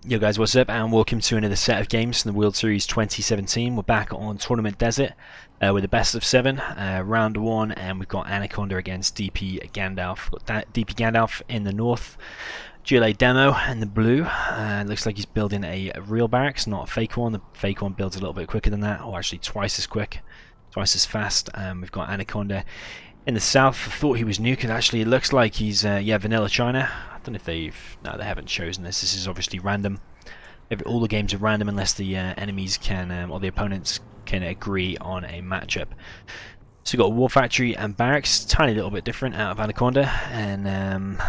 Yo guys, what's up and welcome to another set of games from the World Series 2017. We're back on Tournament Desert with a best of 7, round 1, and we've got Anaconda against DP Gandalf. We've got DP Gandalf in the north, GLA Demo in the blue. Looks like he's building a real barracks, not a fake one. The fake one builds a little bit quicker than that, or actually twice as quick, twice as fast. We've got Anaconda in the south. I thought he was new because actually it looks like he's vanilla China. I don't know if no, they haven't chosen this. This is obviously random. All the games are random unless the enemies can or the opponents can agree on a matchup. So we've got a war factory and barracks, tiny little bit different out of Anaconda, and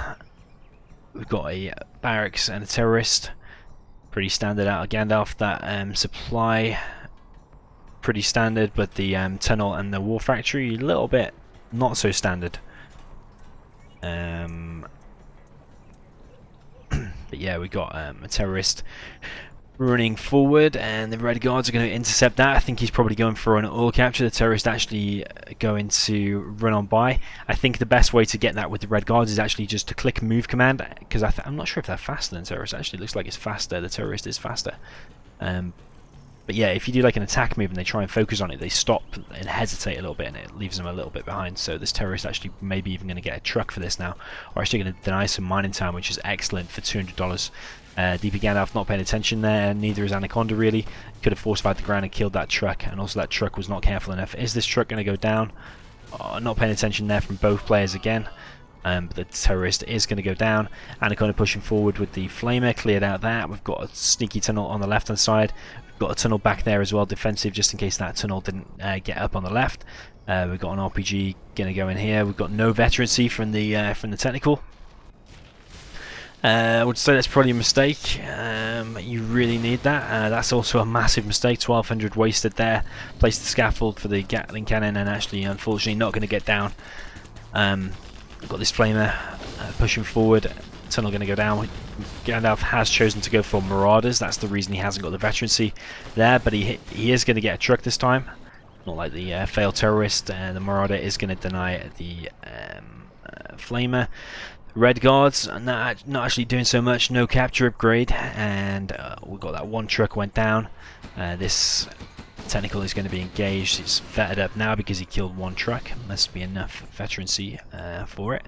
we've got a barracks and a terrorist, pretty standard out of Gandalf. That supply, pretty standard, but the tunnel and the war factory, a little bit not so standard. But yeah, we got a terrorist running forward, and the red guards are going to intercept that. I think he's probably going for an oil capture. The terrorist actually going to run on by. I think the best way to get that with the red guards is actually just to click move command, because I'm not sure if they're faster than terrorist. Actually, it looks like it's faster. The terrorist is faster. But yeah, if you do like an attack move and they try and focus on it, they stop and hesitate a little bit, and it leaves them a little bit behind. So this terrorist actually maybe even going to get a truck for this now, or actually going to deny some mining time, which is excellent for $200. DP Gandalf not paying attention there, neither is Anaconda really. Could have forced fired the ground and killed that truck, and also that truck was not careful enough. Is this truck going to go down? Not paying attention there from both players again. But the terrorist is going to go down. Anaconda pushing forward with the flamer, cleared out that. We've got a sneaky tunnel on the left hand side. We've got a tunnel back there as well, defensive, just in case that tunnel didn't get up on the left. We've got an RPG going to go in here. We've got no veterancy from the technical. I would say that's probably a mistake. You really need that. That's also a massive mistake. 1200 wasted there. Placed the scaffold for the Gatling cannon, and actually, unfortunately, not going to get down. We've got this flamer pushing forward. Tunnel going to go down. Gandalf has chosen to go for Marauders. That's the reason he hasn't got the veterancy there, but he is going to get a truck this time. Not like the failed terrorist. The Marauder is going to deny the flamer. Red guards not actually doing so much. No capture upgrade, and we've got that one truck went down. This technical is going to be engaged. He's vetted up now because he killed one truck. Must be enough veterancy for it.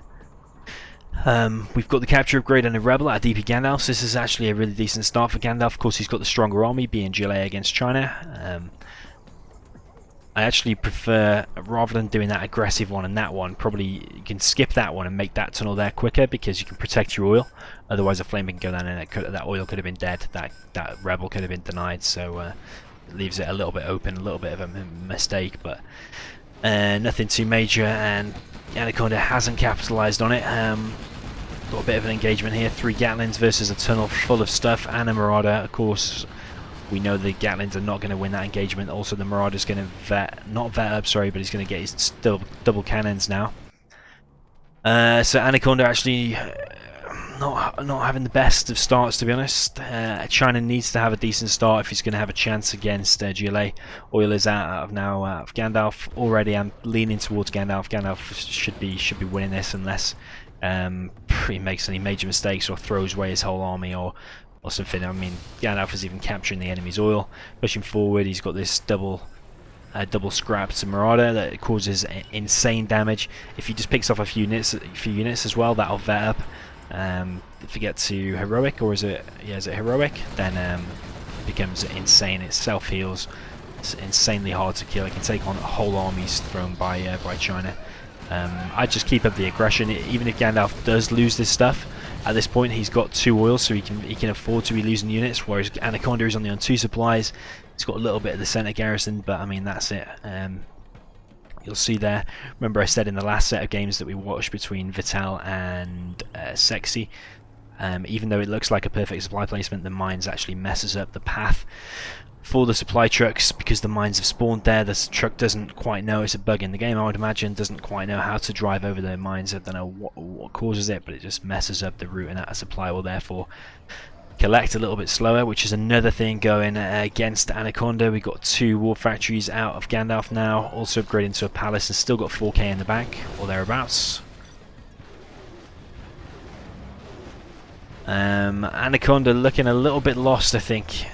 We've got the capture upgrade and a rebel at DP Gandalf. So this is actually a really decent start for Gandalf. Of course, he's got the stronger army, being GLA against China. I actually prefer, rather than doing that aggressive one and that one, probably you can skip that one and make that tunnel there quicker, because you can protect your oil. Otherwise a flame can go down, and that oil could have been dead. That rebel could have been denied. So it leaves it a little bit open, a little bit of a mistake, but nothing too major. And Anaconda hasn't capitalized on it. Got a bit of an engagement here. 3 Gatlings versus a tunnel full of stuff, and a Marauder. Of course, we know the Gatlings are not going to win that engagement. Also, the Marauder's going to not vet up, sorry, but he's going to get his double cannons now. So Anaconda actually not having the best of starts, to be honest. China needs to have a decent start if he's going to have a chance against GLA. Oil is out of Gandalf already. I'm leaning towards Gandalf. Gandalf should be winning this, unless he makes any major mistakes or throws away his whole army or something. I mean, Gandalf is even capturing the enemy's oil. Pushing forward, he's got this double scrap to Marauder that causes insane damage. If he just picks off a few units as well, that'll vet up. If you get to heroic, or is it heroic, then it becomes insane. It self heals. It's insanely hard to kill. It can take on whole armies thrown by China. I just keep up the aggression. Even if Gandalf does lose this stuff, at this point he's got 2 oil, so he can afford to be losing units, whereas Anaconda is only on 2 supplies. He's got a little bit of the center garrison, but I mean, that's it. You'll see there. Remember, I said in the last set of games that we watched between Vital and Sexy, even though it looks like a perfect supply placement, the mines actually messes up the path for the supply trucks, because the mines have spawned there. The truck doesn't quite know, it's a bug in the game, I would imagine, doesn't quite know how to drive over the mines. I don't know what causes it, but it just messes up the route, and that supply will therefore collect a little bit slower, which is another thing going against Anaconda. We've got 2 war factories out of Gandalf now, also upgrading to a palace, and still got 4k in the bank or thereabouts. Anaconda looking a little bit lost, I think.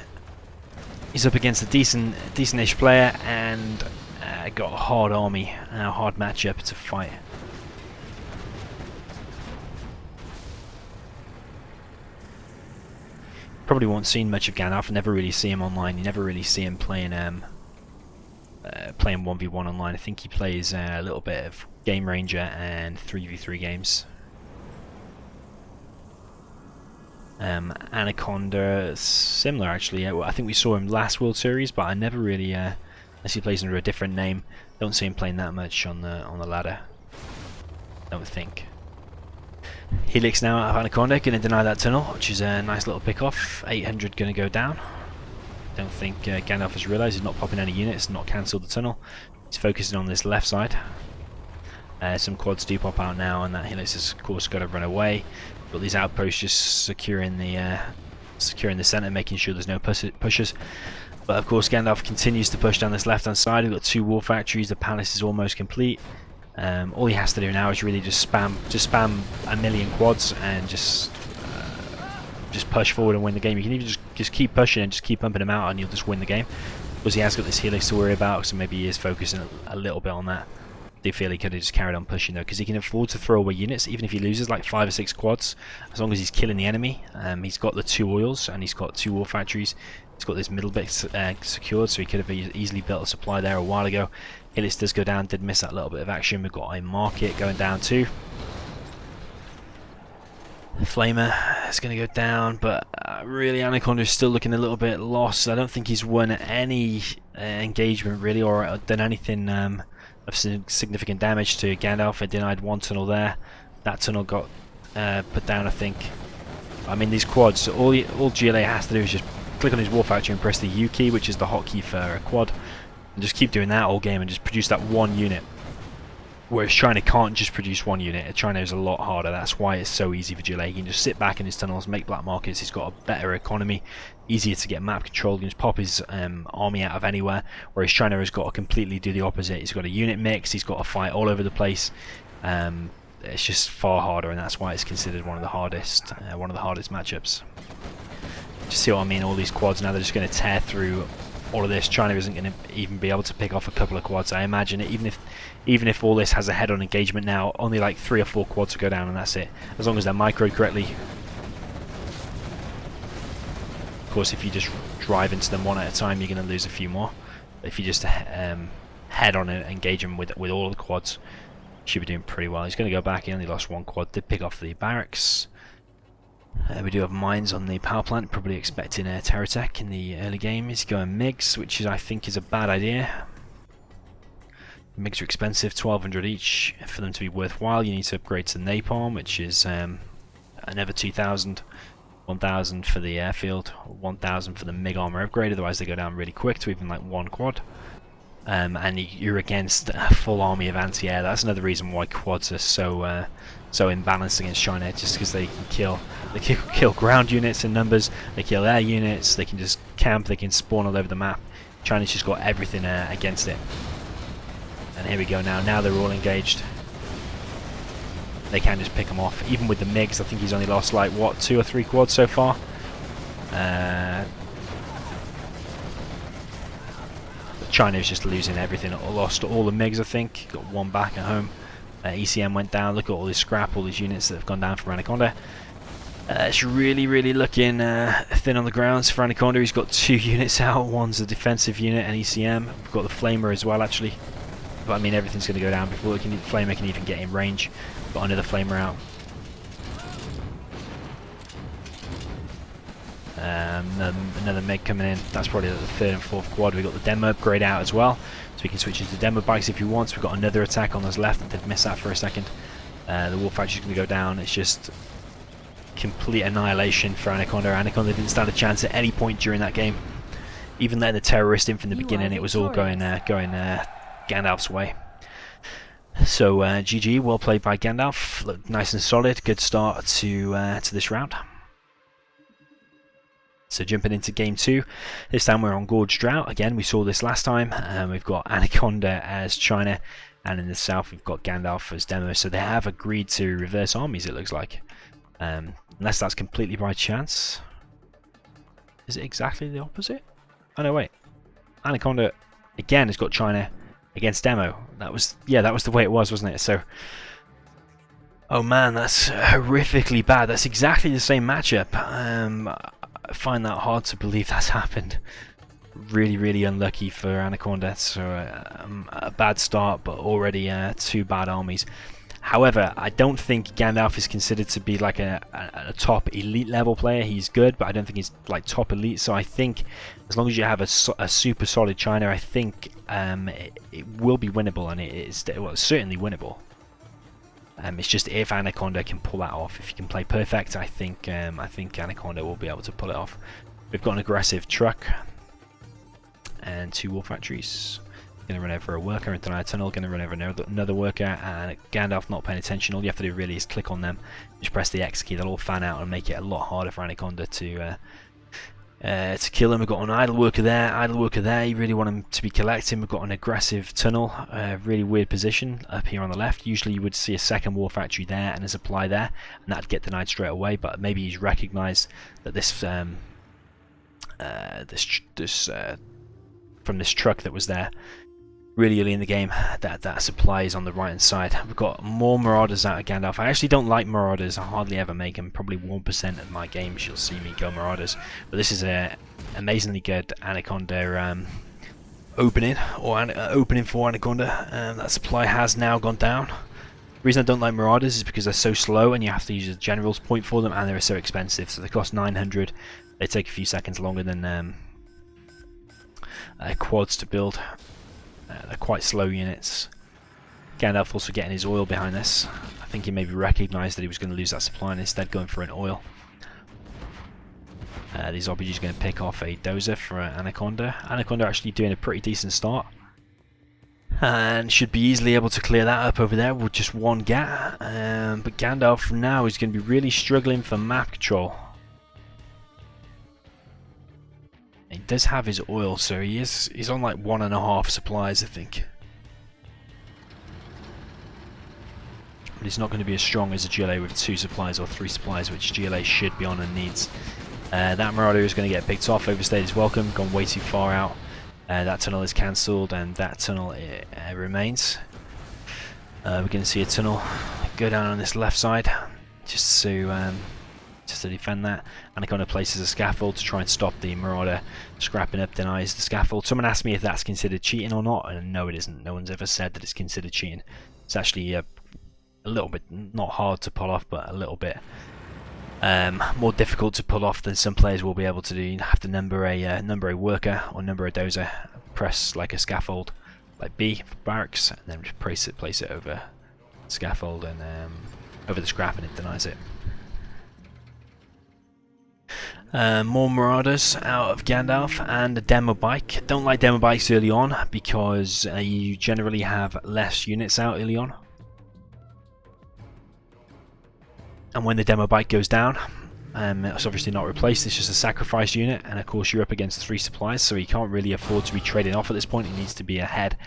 He's up against a decent-ish player and got a hard army, a hard matchup to fight. Probably won't seen much of Gandalf. Never really see him online. You never really see him playing 1v1 online. I think he plays a little bit of Game Ranger and 3v3 games. Anaconda, similar actually. I think we saw him last World Series, but I never really, unless he plays under a different name, don't see him playing that much on the ladder. Don't think. Helix now out of Anaconda, going to deny that tunnel, which is a nice little pick off. 800 going to go down. Don't think Gandalf has realised he's not popping any units, not cancelled the tunnel. He's focusing on this left side. Some quads do pop out now, and that Helix has of course got to run away. Got these outposts just securing the centre, making sure there's no pushes. But of course Gandalf continues to push down this left hand side. We've got 2 war factories, the palace is almost complete. All he has to do now is really just spam a million quads and just push forward and win the game. You can even just keep pushing and just keep pumping him out and you'll just win the game. Because he has got this Helix to worry about, so maybe he is focusing a little bit on that. I do feel he could have just carried on pushing though, because he can afford to throw away units even if he loses like 5 or 6 quads, as long as he's killing the enemy. He's got the 2 oils and he's got 2 war factories. He's got this middle bit secured, so he could have easily built a supply there a while ago. Helix does go down, did miss that little bit of action. We've got a market going down too. Flamer is going to go down, but really Anaconda is still looking a little bit lost. I don't think he's won any engagement really, or done anything of significant damage to Gandalf. It denied 1 tunnel there. That tunnel got put down, I think. I mean, these quads, all GLA has to do is just click on his war factory and press the U key, which is the hotkey for a quad, and just keep doing that all game and just produce that 1 unit. Whereas China can't just produce 1 unit. China is a lot harder. That's why it's so easy for GLA. He can just sit back in his tunnels, make black markets. He's got a better economy, easier to get map control. He can just pop his army out of anywhere. Whereas China has got to completely do the opposite. He's got a unit mix. He's got to fight all over the place. It's just far harder, and that's why it's considered one of the hardest matchups. Just see what I mean? All these quads now, they're just going to tear through all of this. China isn't going to even be able to pick off a couple of quads. I imagine it, even if all this has a head-on engagement now, only like 3 or 4 quads will go down, and that's it. As long as they're microed correctly. Of course, if you just drive into them one at a time, you're going to lose a few more. But if you just head-on and engage them with all the quads, you should be doing pretty well. He's going to go back. He only lost 1 quad. Did pick off the barracks. We do have mines on the power plant, probably expecting a Terratech in the early game. He's going MiGs, which I think is a bad idea. MiGs are expensive, 1200 each. For them to be worthwhile, you need to upgrade to Napalm, which is another 2000. 1000 for the airfield, 1000 for the MiG armor upgrade, otherwise they go down really quick to even like 1 quad. And you're against a full army of anti-air. That's another reason why quads are so imbalanced against China, just because they can kill ground units in numbers, they kill air units, they can just camp, they can spawn all over the map. China's just got everything against it. And here we go now. Now they're all engaged. They can just pick them off. Even with the MiGs, I think he's only lost like what, 2 or 3 quads so far. China is just losing everything. Lost all the MiGs, I think. Got 1 back at home. ECM went down. Look at all this scrap, all these units that have gone down from Anaconda. It's really looking thin on the grounds for Anaconda. He's got 2 units out. One's a defensive unit and ECM. We've got the Flamer as well, actually. But I mean, everything's going to go down before Flamer can even get in range. Got another Flamer out. Another MiG coming in. That's probably the 3rd and 4th quad. We've got the demo upgrade out as well, so we can switch into demo bikes if you want. So we've got another attack on us left. I did miss that for a second. The war factory's going to go down. It's just complete annihilation for Anaconda. Anaconda didn't stand a chance at any point during that game. Even letting the terrorist in from the beginning, it was all going Gandalf's way. So GG, well played by Gandalf. Looked nice and solid. Good start to this round. So jumping into game 2, this time we're on Gorge Drought. Again, we saw this last time. We've got Anaconda as China, and in the south we've got Gandalf as demo. So they have agreed to reverse armies, it looks like. Unless that's completely by chance. Is it exactly the opposite? Oh no, wait. Anaconda again has got China against Demo. That was the way it was, wasn't it? So, oh man, that's horrifically bad. That's exactly the same matchup. I find that hard to believe that's happened. Really unlucky for Anaconda. So a bad start, but already two bad armies. However, I don't think Gandalf is considered to be like a top elite level player. He's good, but I don't think he's like top elite. So I think as long as you have a super solid China, I think it will be winnable, and it's certainly winnable. It's just if Anaconda can pull that off. If he can play perfect, I think Anaconda will be able to pull it off. We've got an aggressive truck and two war factories. Going to run over a worker and deny a tunnel. Going to run over another worker, and Gandalf not paying attention. All you have to do really is click on them, just press the X key. They'll all fan out and make it a lot harder for Anaconda to kill him. We've got an idle worker there. You really want him to be collecting. We've got an aggressive tunnel, really weird position up here on the left. Usually you would see a second war factory there and a supply there, and that'd get denied straight away. But maybe he's recognised that this from this truck that was there really early in the game, that supply is on the right hand side. We've got more Marauders out of Gandalf. I actually don't like Marauders. I hardly ever make them. Probably 1% of my games you'll see me go Marauders. But this is a amazingly good Anaconda opening for Anaconda. That supply has now gone down. The reason I don't like Marauders is because they're so slow and you have to use a general's point for them, and they're so expensive. So they cost 900. They take a few seconds longer than quads to build. They're quite slow units. Gandalf also getting his oil behind this. I think he maybe recognised that he was going to lose that supply and instead going for an oil. These RPGs are going to pick off a dozer for Anaconda. Anaconda actually doing a pretty decent start. And should be easily able to clear that up over there with just one gap. But Gandalf now is going to be really struggling for map control. He does have his oil, so he's on like 1.5 supplies, I think. But he's not going to be as strong as a GLA with 2 supplies or 3 supplies, which GLA should be on and needs. That Marauder is going to get picked off, overstayed his welcome, gone way too far out. That tunnel is cancelled, and that tunnel remains. We're going to see a tunnel go down on this left side, just to defend that. Anaconda places a scaffold to try and stop the Marauder scrapping up, denies the scaffold. Someone asked me if that's considered cheating or not, and no, it isn't. No one's ever said that it's considered cheating. It's actually a little bit, not hard to pull off, but a little bit more difficult to pull off than some players will be able to do. You have to number a worker or number a dozer, press like a scaffold, like B for barracks, and then just place it over the scaffold and over the scrap, and it denies it. More Marauders out of Gandalf and a demo bike. Don't like demo bikes early on because you generally have less units out early on. And when the demo bike goes down, it's obviously not replaced, it's just a sacrifice unit, and of course you're up against 3 supplies, so he can't really afford to be trading off at this point. He needs to be ahead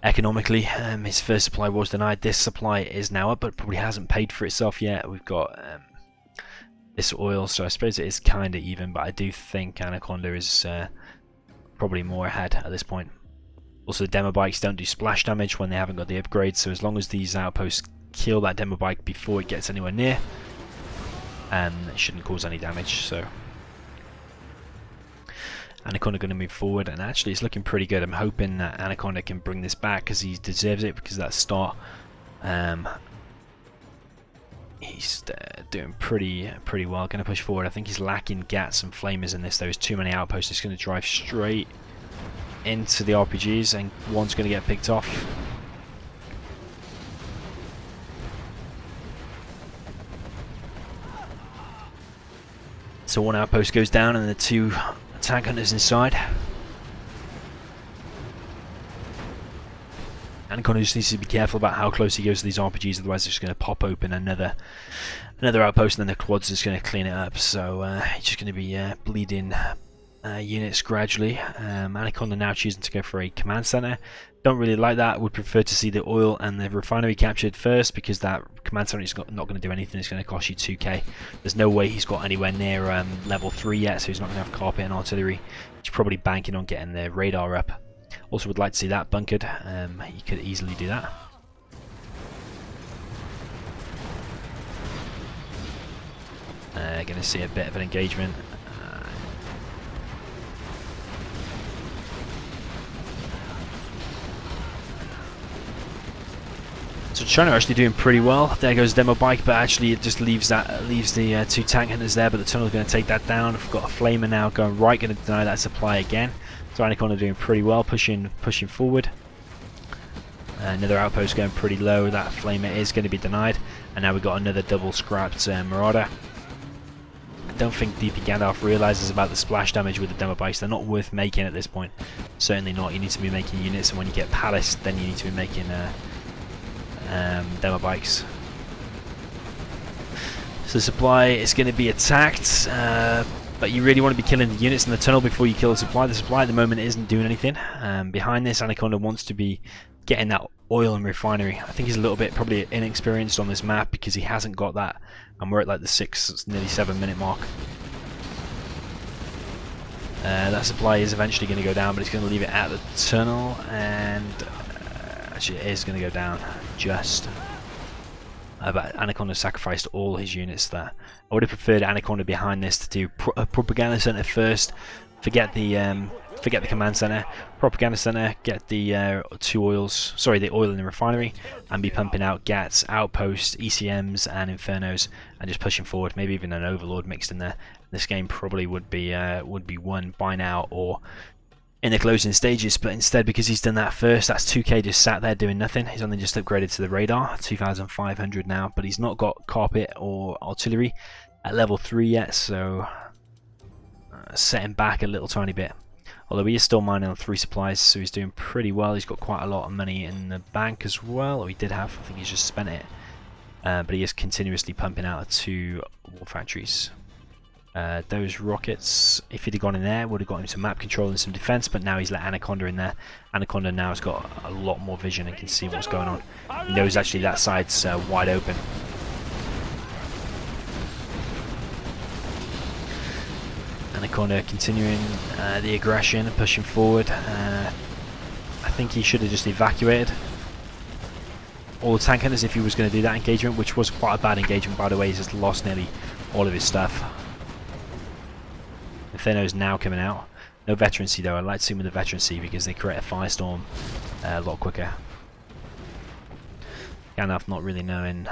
economically. His first supply was denied. This supply is now up, but probably hasn't paid for itself yet. We've got this oil, so I suppose it is kind of even, but I do think Anaconda is probably more ahead at this point. Also, the demo bikes don't do splash damage when they haven't got the upgrade, so as long as these outposts kill that demo bike before it gets anywhere near, it shouldn't cause any damage. So Anaconda going to move forward, and actually it's looking pretty good. I'm hoping that Anaconda can bring this back because he deserves it, because that start he's doing pretty well. Going to push forward. I think he's lacking gats and flamers in this. There's too many outposts. It's going to drive straight into the RPGs, and one's going to get picked off. So one outpost goes down, and the 2 attack hunters inside. Anaconda just needs to be careful about how close he goes to these RPGs, otherwise it's just going to pop open another outpost, and then the quad's just going to clean it up. So he's just going to be bleeding units gradually. Anaconda now choosing to go for a command center. Don't really like that. Would prefer to see the oil and the refinery captured first, because that command center is not going to do anything. It's going to cost you 2k. There's no way he's got anywhere near level 3 yet, so he's not going to have carpet and artillery. He's probably banking on getting the radar up. Also would like to see that bunkered. He could easily do that. Going to see a bit of an engagement. So China are actually doing pretty well. There goes demo bike, but actually it just leaves the 2 tank hunters there. But the tunnel's going to take that down. I've got a flamer now going right, going to deny that supply again. So Anaconda doing pretty well, pushing forward. Another outpost going pretty low. That flamer is going to be denied, and now we've got another double scrapped Marauder. I don't think DP Gandalf realizes about the splash damage with the demo bikes. They're not worth making at this point. Certainly not. You need to be making units, and when you get Palace, then you need to be making demo bikes. So supply is going to be attacked, but you really want to be killing the units in the tunnel before you kill the supply. The supply at the moment isn't doing anything. Behind this, Anaconda wants to be getting that oil and refinery. I think he's a little bit probably inexperienced on this map because he hasn't got that, and we're at like the 6, nearly 7 minute mark. That supply is eventually going to go down, but it's going to leave it at the tunnel, and actually it is going to go down just. But Anaconda sacrificed all his units there. I would have preferred Anaconda behind this to do a propaganda center first. Forget the command center. Propaganda center. Get the 2 oils. Sorry, the oil in the refinery, and be pumping out GATs, outposts, ECMs, and Infernos, and just pushing forward. Maybe even an Overlord mixed in there. This game probably would be won by now or in the closing stages, but instead, because he's done that first, that's 2k just sat there doing nothing. He's only just upgraded to the radar, 2,500 now, but he's not got carpet or artillery at level 3 yet, so setting back a little tiny bit. Although he is still mining on 3 supplies, so he's doing pretty well. He's got quite a lot of money in the bank as well, or he did have. I think he's just spent it, but he is continuously pumping out of 2 war factories. Those rockets, if he'd have gone in there, would have got him some map control and some defense, but now he's let Anaconda in there. Anaconda now has got a lot more vision and can see what's going on. He knows actually that side's wide open. Anaconda continuing the aggression, pushing forward. I think he should have just evacuated all the tank hunters if he was going to do that engagement, which was quite a bad engagement, by the way. He's just lost nearly all of his stuff. Inferno's now coming out. No veterancy though. I'd like to see him with a veterancy because they create a firestorm a lot quicker. Gandalf not really knowing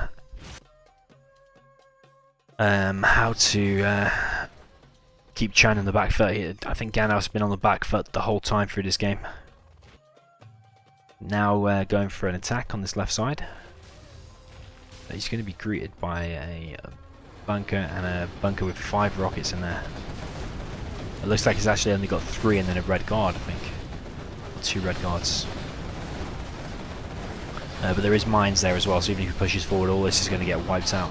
how to keep Chan on the back foot. I think Gandalf's been on the back foot the whole time through this game. Now going for an attack on this left side. He's going to be greeted by a bunker, and a bunker with 5 rockets in there. It looks like he's actually only got 3 and then a red guard, I think. 2 red guards. But there is mines there as well, so even if he pushes forward, all this is going to get wiped out.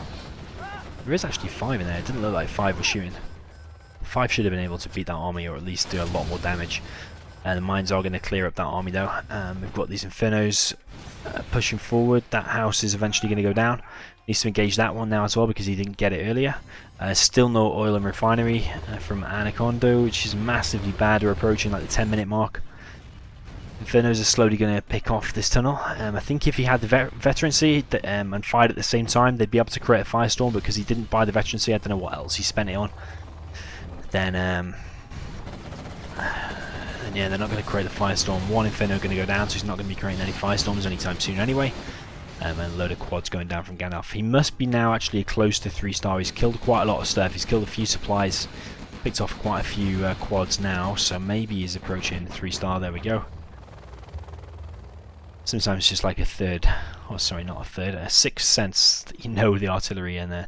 There is actually 5 in there. It didn't look like 5 was shooting. 5 should have been able to beat that army, or at least do a lot more damage. The mines are going to clear up that army though. We've got these Infernos pushing forward. That house is eventually going to go down. Needs to engage that one now as well because he didn't get it earlier. Still no oil and refinery from Anaconda, which is massively bad. We're approaching like the 10-minute mark. Infernos are slowly going to pick off this tunnel. I think if he had the veterancy and fired at the same time, they'd be able to create a firestorm, because he didn't buy the veterancy. I don't know what else he spent it on. Then yeah, they're not going to create the firestorm. One Inferno going to go down, so he's not going to be creating any firestorms anytime soon anyway. And a load of quads going down from Gandalf. He must be now actually close to 3-star. He's killed quite a lot of stuff. He's killed a few supplies, picked off quite a few quads now, so maybe he's approaching 3-star. There we go. Sometimes it's just like a third, oh sorry, not a third, a 6th sense that you know the artillery and the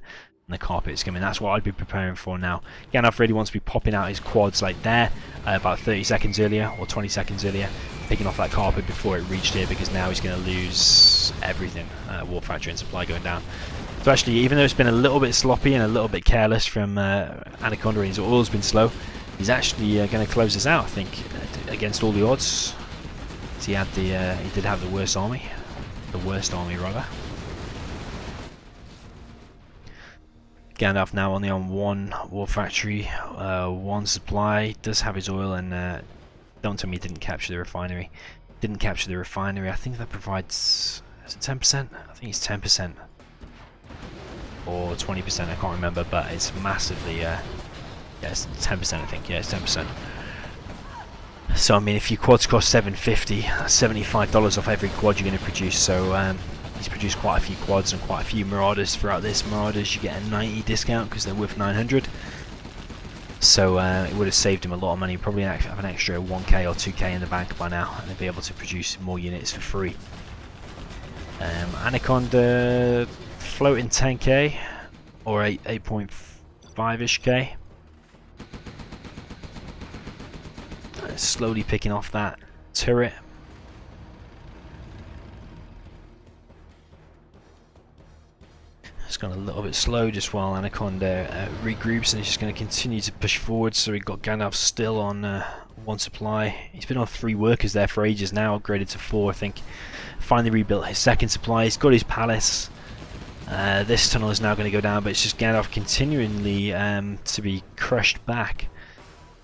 carpet is coming. That's what I'd be preparing for now. Gandalf really wants to be popping out his quads like there, about 30 seconds earlier or 20 seconds earlier, picking off that carpet before it reached here, because now he's going to lose everything. War factory and supply going down. So actually, even though it's been a little bit sloppy and a little bit careless from Anaconda, and his oil's been slow, He's actually going to close this out, I think, against all the odds. He had he did have the worst army rather. Gandalf now only on one war factory, one supply. Does have his oil, and don't tell me he didn't capture the refinery. Didn't capture the refinery. I think that provides, is it 10%? I think it's 10% or 20%. I can't remember, but it's massively. Yeah, it's 10%. I think. Yeah, it's 10%. So I mean, if your quads cost $750, that's $75 off every quad you're going to produce. So he's produced quite a few quads and quite a few Marauders throughout this. Marauders, you get a 90 discount because they're worth 900. So it would have saved him a lot of money. Probably have an extra 1k or 2k in the bank by now, and they'll be able to produce more units for free. Anaconda floating 10k or 8.5ish k. Slowly picking off that turret. It's gone a little bit slow just while Anaconda regroups, and he's just going to continue to push forward. So we've got Gandalf still on one supply. He's been on 3 workers there for ages now, upgraded to 4 I think. Finally rebuilt his second supply. He's got his palace. This tunnel is now going to go down, but it's just Gandalf continually to be crushed back.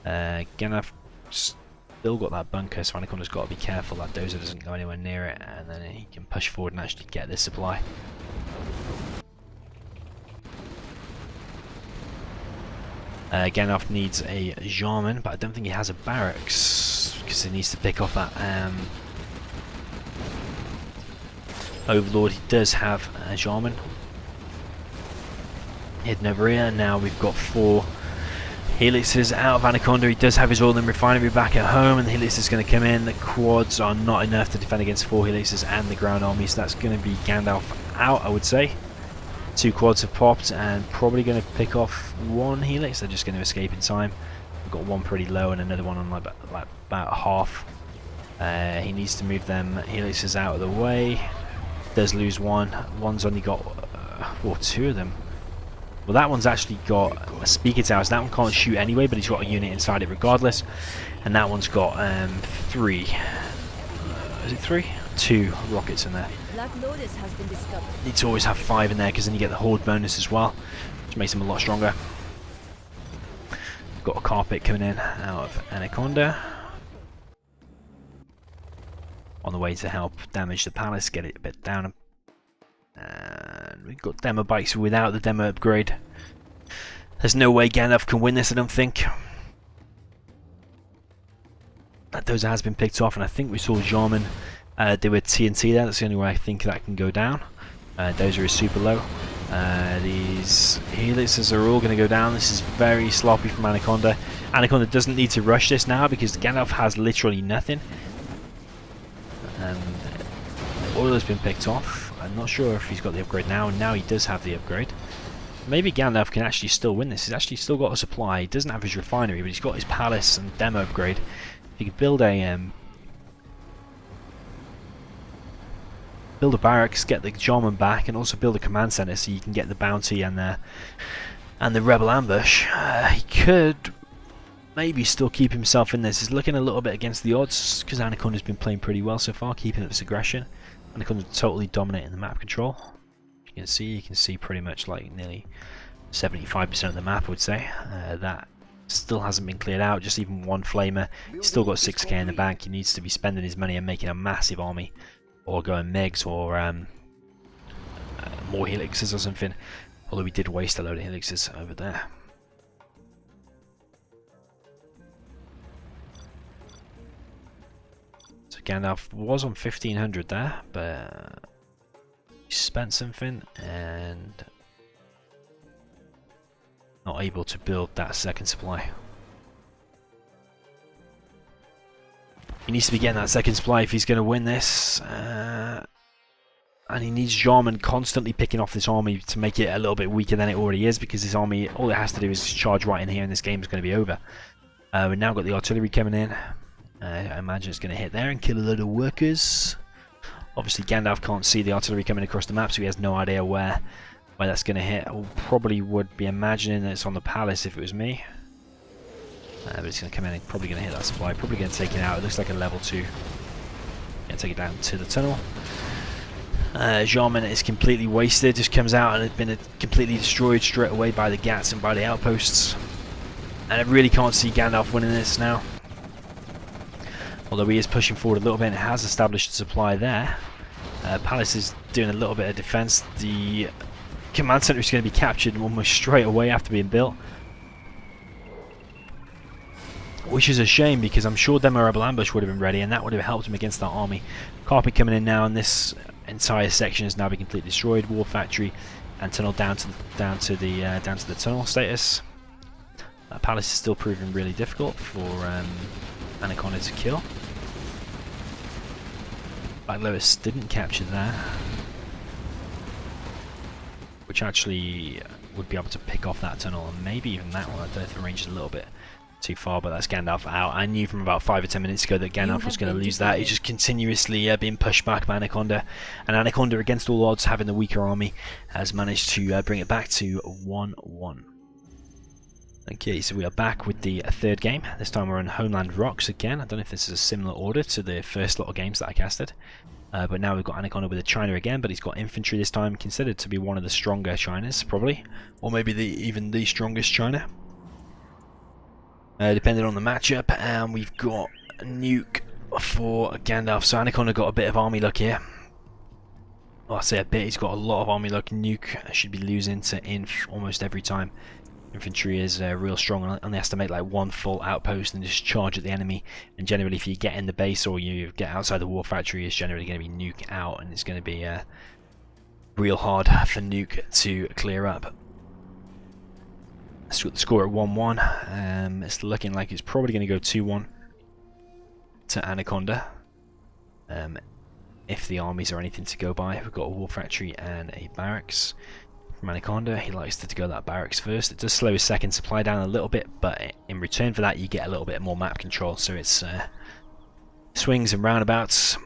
Gandalf still got that bunker, so Anaconda's got to be careful that Dozer doesn't go anywhere near it, and then he can push forward and actually get this supply. Gandalf needs a Jarman, but I don't think he has a barracks because he needs to pick off that Overlord. He does have a Jarman hidden over here, and now we've got 4 Helixes out of Anaconda. He does have his oil and refinery back at home, and the Helix is going to come in. The quads are not enough to defend against 4 Helixes and the ground army, so that's going to be Gandalf out, I would say. 2 quads have popped, and probably going to pick off 1 Helix. They're just going to escape in time. We've got one pretty low and another one on like about half. He needs to move them Helixes out of the way. Does lose one. One's only got, or 2 of them. Well, that one's actually got a speaker tower, so that one can't shoot anyway, but he's got a unit inside it regardless. And that one's got 3. Is it 3? 2 rockets in there. Has been discovered. Need to always have 5 in there because then you get the horde bonus as well, which makes them a lot stronger. Got a carpet coming in out of Anaconda. On the way to help damage the palace, get it a bit down. And we've got demo bikes without the demo upgrade. There's no way Gandalf can win this, I don't think. That Dozer has been picked off, and I think we saw Jarman do with CnC there. That's the only way I think that can go down. Dozer is super low. These Helixes are all going to go down. This is very sloppy from Anaconda. Anaconda doesn't need to rush this now because Gandalf has literally nothing. And oil has been picked off. I'm not sure if he's got the upgrade now. Now he does have the upgrade. Maybe Gandalf can actually still win this. He's actually still got a supply. He doesn't have his refinery, but he's got his palace and demo upgrade. If he could build a barracks, get the Jarman back, and also build a command center so you can get the bounty and the rebel ambush, he could maybe still keep himself in this. He's looking a little bit against the odds because Anaconda's been playing pretty well so far, keeping up this aggression. Anaconda totally dominating the map control. You can see pretty much like nearly 75% of the map, I would say. That still hasn't been cleared out, just even 1 flamer. He's still got 6k in the bank. He needs to be spending his money and making a massive army, or going megs, or more Helixes or something. Although we did waste a load of Helixes over there. So Gandalf was on 1500 there, but he spent something and not able to build that second supply. He needs to be getting that second supply if he's going to win this. And he needs Jarman constantly picking off this army to make it a little bit weaker than it already is, because this army, all it has to do is charge right in here and this game is going to be over. We've now got the artillery coming in. I imagine it's going to hit there and kill a load of workers. Obviously Gandalf can't see the artillery coming across the map, so he has no idea where that's going to hit. I probably would be imagining that it's on the palace if it was me. But he's going to come in and probably going to hit that supply, probably going to take it out. It looks like a level 2. Going to take it down to the tunnel. Jarman is completely wasted, just comes out and has been completely destroyed straight away by the Gats and by the outposts. And I really can't see Gandalf winning this now. Although he is pushing forward a little bit and has established a supply there. Palace is doing a little bit of defense. The command center is going to be captured almost straight away after being built. Which is a shame, because I'm sure Demo Rebel Ambush would have been ready and that would have helped him against that army. Carpet coming in now, and this entire section has now been completely destroyed. War factory and tunnel down to the tunnel status. Palace is still proving really difficult for Anaconda to kill. Black Lotus didn't capture that, which actually would be able to pick off that tunnel and maybe even that one. I don't know if the range is a little bit too far, but that's Gandalf out. I knew from about 5 or 10 minutes ago that Gandalf was going to lose that. He's just continuously being pushed back by Anaconda, and Anaconda, against all odds, having the weaker army, has managed to bring it back to 1-1. Okay, so we are back with the third game. This time we're on Homeland Rocks again. I don't know if this is a similar order to the first lot of games that I casted. But now we've got Anaconda with a China again, but he's got infantry this time, considered to be one of the stronger Chinas, probably. Or maybe even the strongest China. Depending on the matchup. And we've got a nuke for Gandalf. So Anaconda got a bit of army luck here. Well, I say a bit, he's got a lot of army luck. Nuke should be losing to Inf almost every time. Infantry is real strong and only has to make like one full outpost and just charge at the enemy. And generally, if you get in the base or you get outside the war factory, it's generally going to be nuke out, and it's going to be real hard for nuke to clear up. Let's put the score at 1-1. It's looking like it's probably going to go 2-1 to Anaconda. If the armies are anything to go by, we've got a war factory and a barracks. From Anaconda, he likes to go that barracks first. It does slow his second supply down a little bit, but in return for that you get a little bit more map control, so it's swings and roundabouts.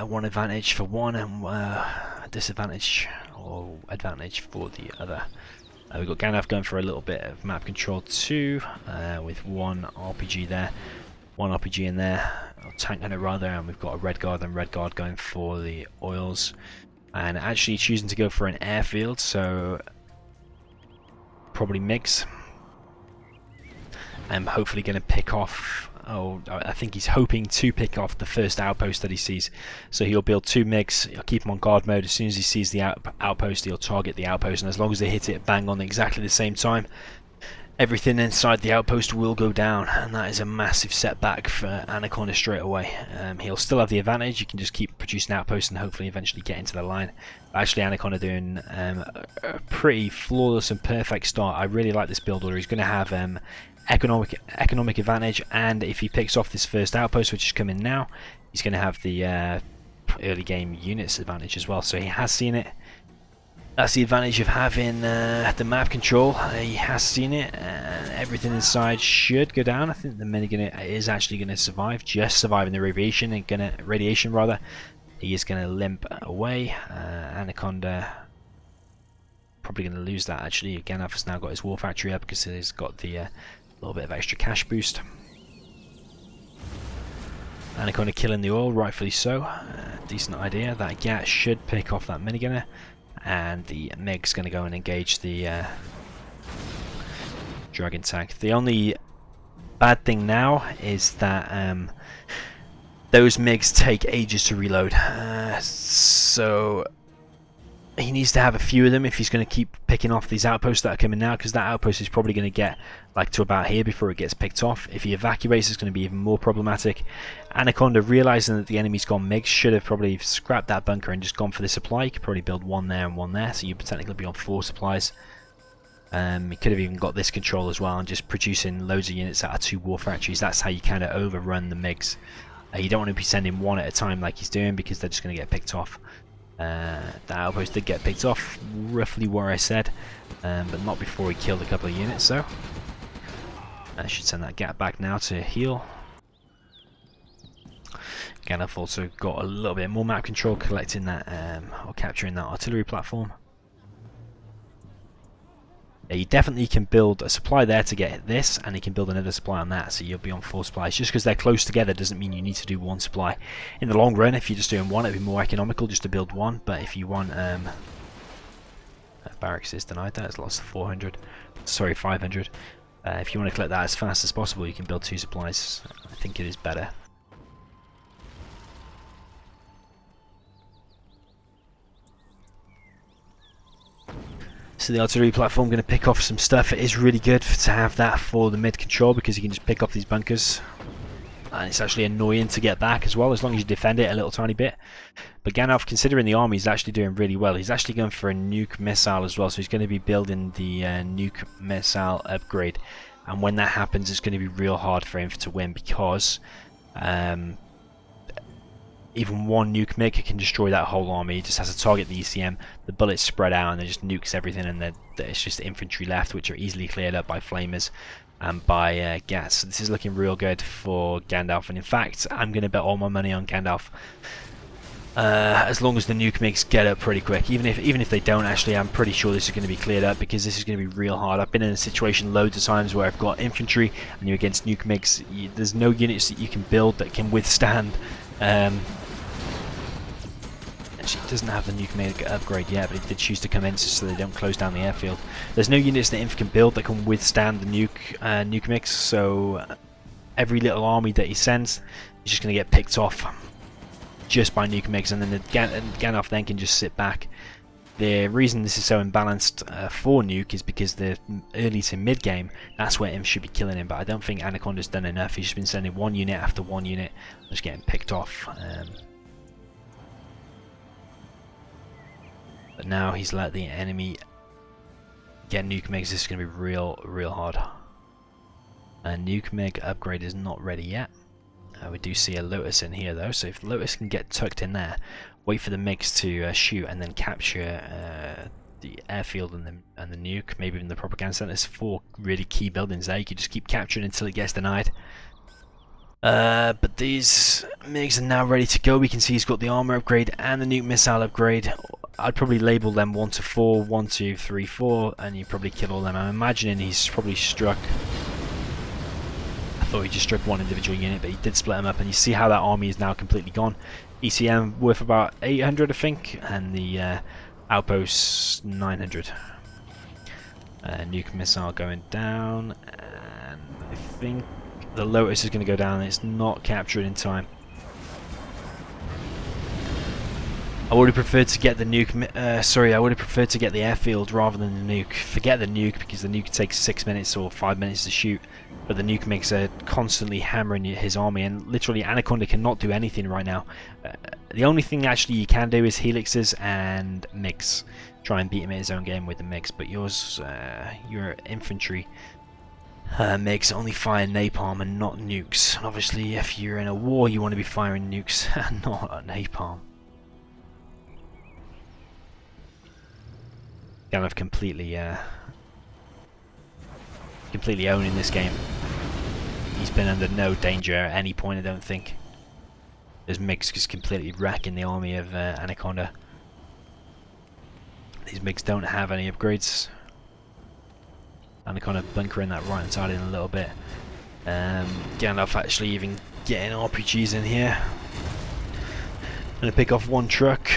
One advantage for one and a disadvantage or advantage for the other. We've got Gandalf going for a little bit of map control too, with one RPG there, one RPG in there, or tank hunter rather, and we've got a red guard and red guard going for the oils. And actually choosing to go for an airfield, so probably MiGs. I'm hopefully going to pick off, I think he's hoping to pick off the first outpost that he sees. So he'll build 2 MiGs, he'll keep them on guard mode. As soon as he sees the outpost, he'll target the outpost, and as long as they hit it bang on exactly the same time, everything inside the outpost will go down, and that is a massive setback for Anaconda straight away. He'll still have the advantage. You can just keep producing outposts and hopefully eventually get into the line. But actually, Anaconda doing a pretty flawless and perfect start. I really like this build order. He's going to have economic advantage, and if he picks off this first outpost, which is coming now, he's going to have the early game units advantage as well. So he has seen it. That's the advantage of having the map control. He has seen it, and everything inside should go down. I think the minigun is actually going to survive, just surviving the radiation rather. He is going to limp away. Anaconda probably going to lose that actually. Gandalf has now got his war factory up because he's got the little bit of extra cash boost. Anaconda killing the oil, rightfully so. Decent idea. That Gat should pick off that minigunner. And the MiG's going to go and engage the Dragon tank. The only bad thing now is that those MiGs take ages to reload. So he needs to have a few of them if he's going to keep picking off these outposts that are coming now, because that outpost is probably going to get like to about here before it gets picked off. If he evacuates, it's going to be even more problematic. Anaconda, realizing that the enemy's gone MiGs, should have probably scrapped that bunker and just gone for the supply. You could probably build one there and one there, so you'd technically be on 4 supplies. He could have even got this control as well and just producing loads of units out of 2 war factories. That's how you kind of overrun the MiGs. You don't want to be sending one at a time like he's doing, because they're just going to get picked off. That outpost did get picked off, roughly where I said, but not before he killed a couple of units, so I should send that Gat back now to heal. Gandalf also got a little bit more map control, collecting that or capturing that artillery platform. You definitely can build a supply there to get this, and you can build another supply on that, so you'll be on 4 supplies. Just because they're close together doesn't mean you need to do 1 supply. In the long run, if you're just doing 1, it'd be more economical just to build 1, but if you want... barracks is denied, that has lost 400. Sorry, 500. If you want to collect that as fast as possible, you can build 2 supplies. I think it is better. So the artillery platform, going to pick off some stuff. It is really good to have that for the mid control because you can just pick off these bunkers. And it's actually annoying to get back as well, as long as you defend it a little tiny bit. But Gandalf, considering the army, is actually doing really well. He's actually going for a nuke missile as well, so he's going to be building the nuke missile upgrade. And when that happens, it's going to be real hard for him to win because even 1 nuke maker can destroy that whole army. He just has to target the ECM, the bullets spread out, and it just nukes everything, and it's just infantry left, which are easily cleared up by flamers and by gas. So this is looking real good for Gandalf, and in fact, I'm going to bet all my money on Gandalf. As long as the nuke makes get up pretty quick. Even if they don't, actually, I'm pretty sure this is going to be cleared up because this is going to be real hard. I've been in a situation loads of times where I've got infantry and you're against nuke makes. There's no units that you can build that can withstand. Actually, it doesn't have the nuke mega upgrade yet, but it did choose to come in so they don't close down the airfield. There's no units that Inf can build that can withstand the nuke mix, so every little army that he sends is just going to get picked off just by nuke mix, and then Gandalf then can just sit back. The reason this is so imbalanced for nuke is because the early to mid game, that's where Inf should be killing him, but I don't think Anaconda's done enough. He's just been sending 1 unit after 1 unit, just getting picked off. But now he's let the enemy get nuke megs. This is going to be real hard. Nuke meg upgrade is not ready yet. We do see a Lotus in here though, so if Lotus can get tucked in there, wait for the MiGs to shoot and then capture the airfield and the nuke, maybe even the propaganda center. There's 4 really key buildings there. You could just keep capturing until it gets denied. But these MiGs are now ready to go. We can see he's got the armor upgrade and the nuke missile upgrade. I'd probably label them 1 to 4, 1, 2, 3, 4, and you probably kill all them. I'm imagining he's probably struck. I thought he just struck 1 individual unit, but he did split them up, and you see how that army is now completely gone. ECM worth about 800, I think, and the outposts 900. Nuke missile going down, and I think the Lotus is going to go down. It's not captured in time. I would have preferred to get the nuke. I would have preferred to get the airfield rather than the nuke. Forget the nuke because the nuke takes 6 minutes or 5 minutes to shoot, but the nuke makes constantly hammering his army, and literally Anaconda cannot do anything right now. The only thing actually you can do is helixes and MiGs. Try and beat him in his own game with the MiGs, but your infantry MiGs only fire napalm and not nukes. And obviously, if you're in a war, you want to be firing nukes and not napalm. Gandalf completely owning this game. He's been under no danger at any point, I don't think. There's MiGs just completely wrecking the army of Anaconda. These MiGs don't have any upgrades. Anaconda bunkering that right inside in a little bit. Gandalf actually even getting RPGs in here. Gonna pick off 1 truck.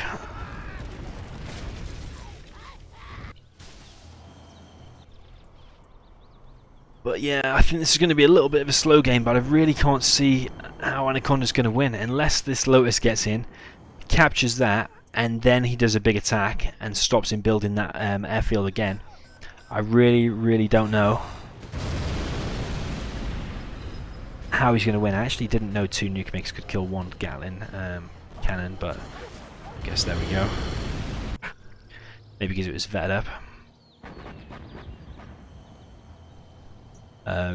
But yeah, I think this is going to be a little bit of a slow game, but I really can't see how Anaconda's going to win unless this Lotus gets in, captures that, and then he does a big attack and stops him building that airfield again. I really don't know how he's going to win. I actually didn't know 2 nuke mix could kill 1 Gatling cannon, but I guess there we go. Maybe because it was vetted up.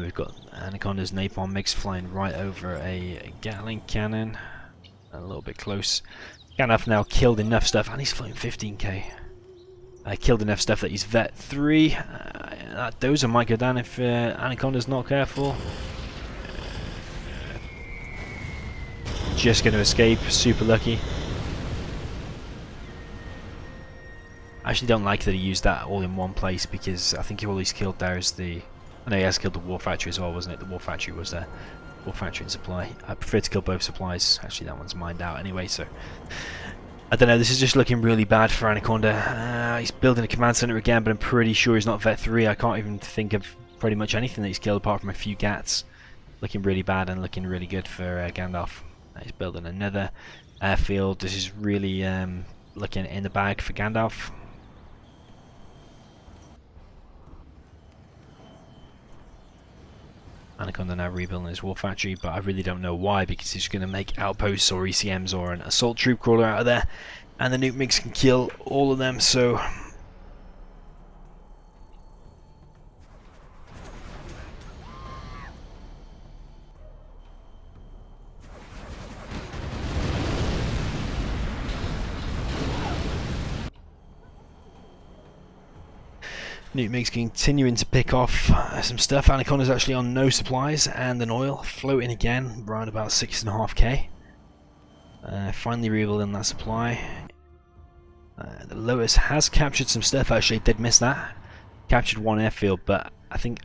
We've got Anaconda's napalm mix flying right over a Gatling cannon. A little bit close. Gandalf now killed enough stuff, and he's floating 15k. Killed enough stuff that he's vet 3. That dozer might go down if Anaconda's not careful. Just going to escape, super lucky. I actually don't like that he used that all in one place, because I think all he's killed there is the... I know he has killed the war factory as well, wasn't it? The war factory was there. War factory and supply. I prefer to kill both supplies. Actually, that one's mined out anyway, so... I don't know, this is just looking really bad for Anaconda. He's building a command center again, but I'm pretty sure he's not Vet 3. I can't even think of pretty much anything that he's killed apart from a few Gats. Looking really bad and looking really good for Gandalf. He's building another airfield. This is really looking in the bag for Gandalf. Anaconda now rebuilding his war factory, but I really don't know why, because he's going to make outposts or ECMs or an assault troop crawler out of there, and the nuke mix can kill all of them, so... Nuke mix continuing to pick off some stuff. Anaconda's actually on no supplies and an oil, floating again, around about 6.5k. Finally rebuilding that supply. The Lotus has captured some stuff, actually, did miss that. Captured one airfield, but I think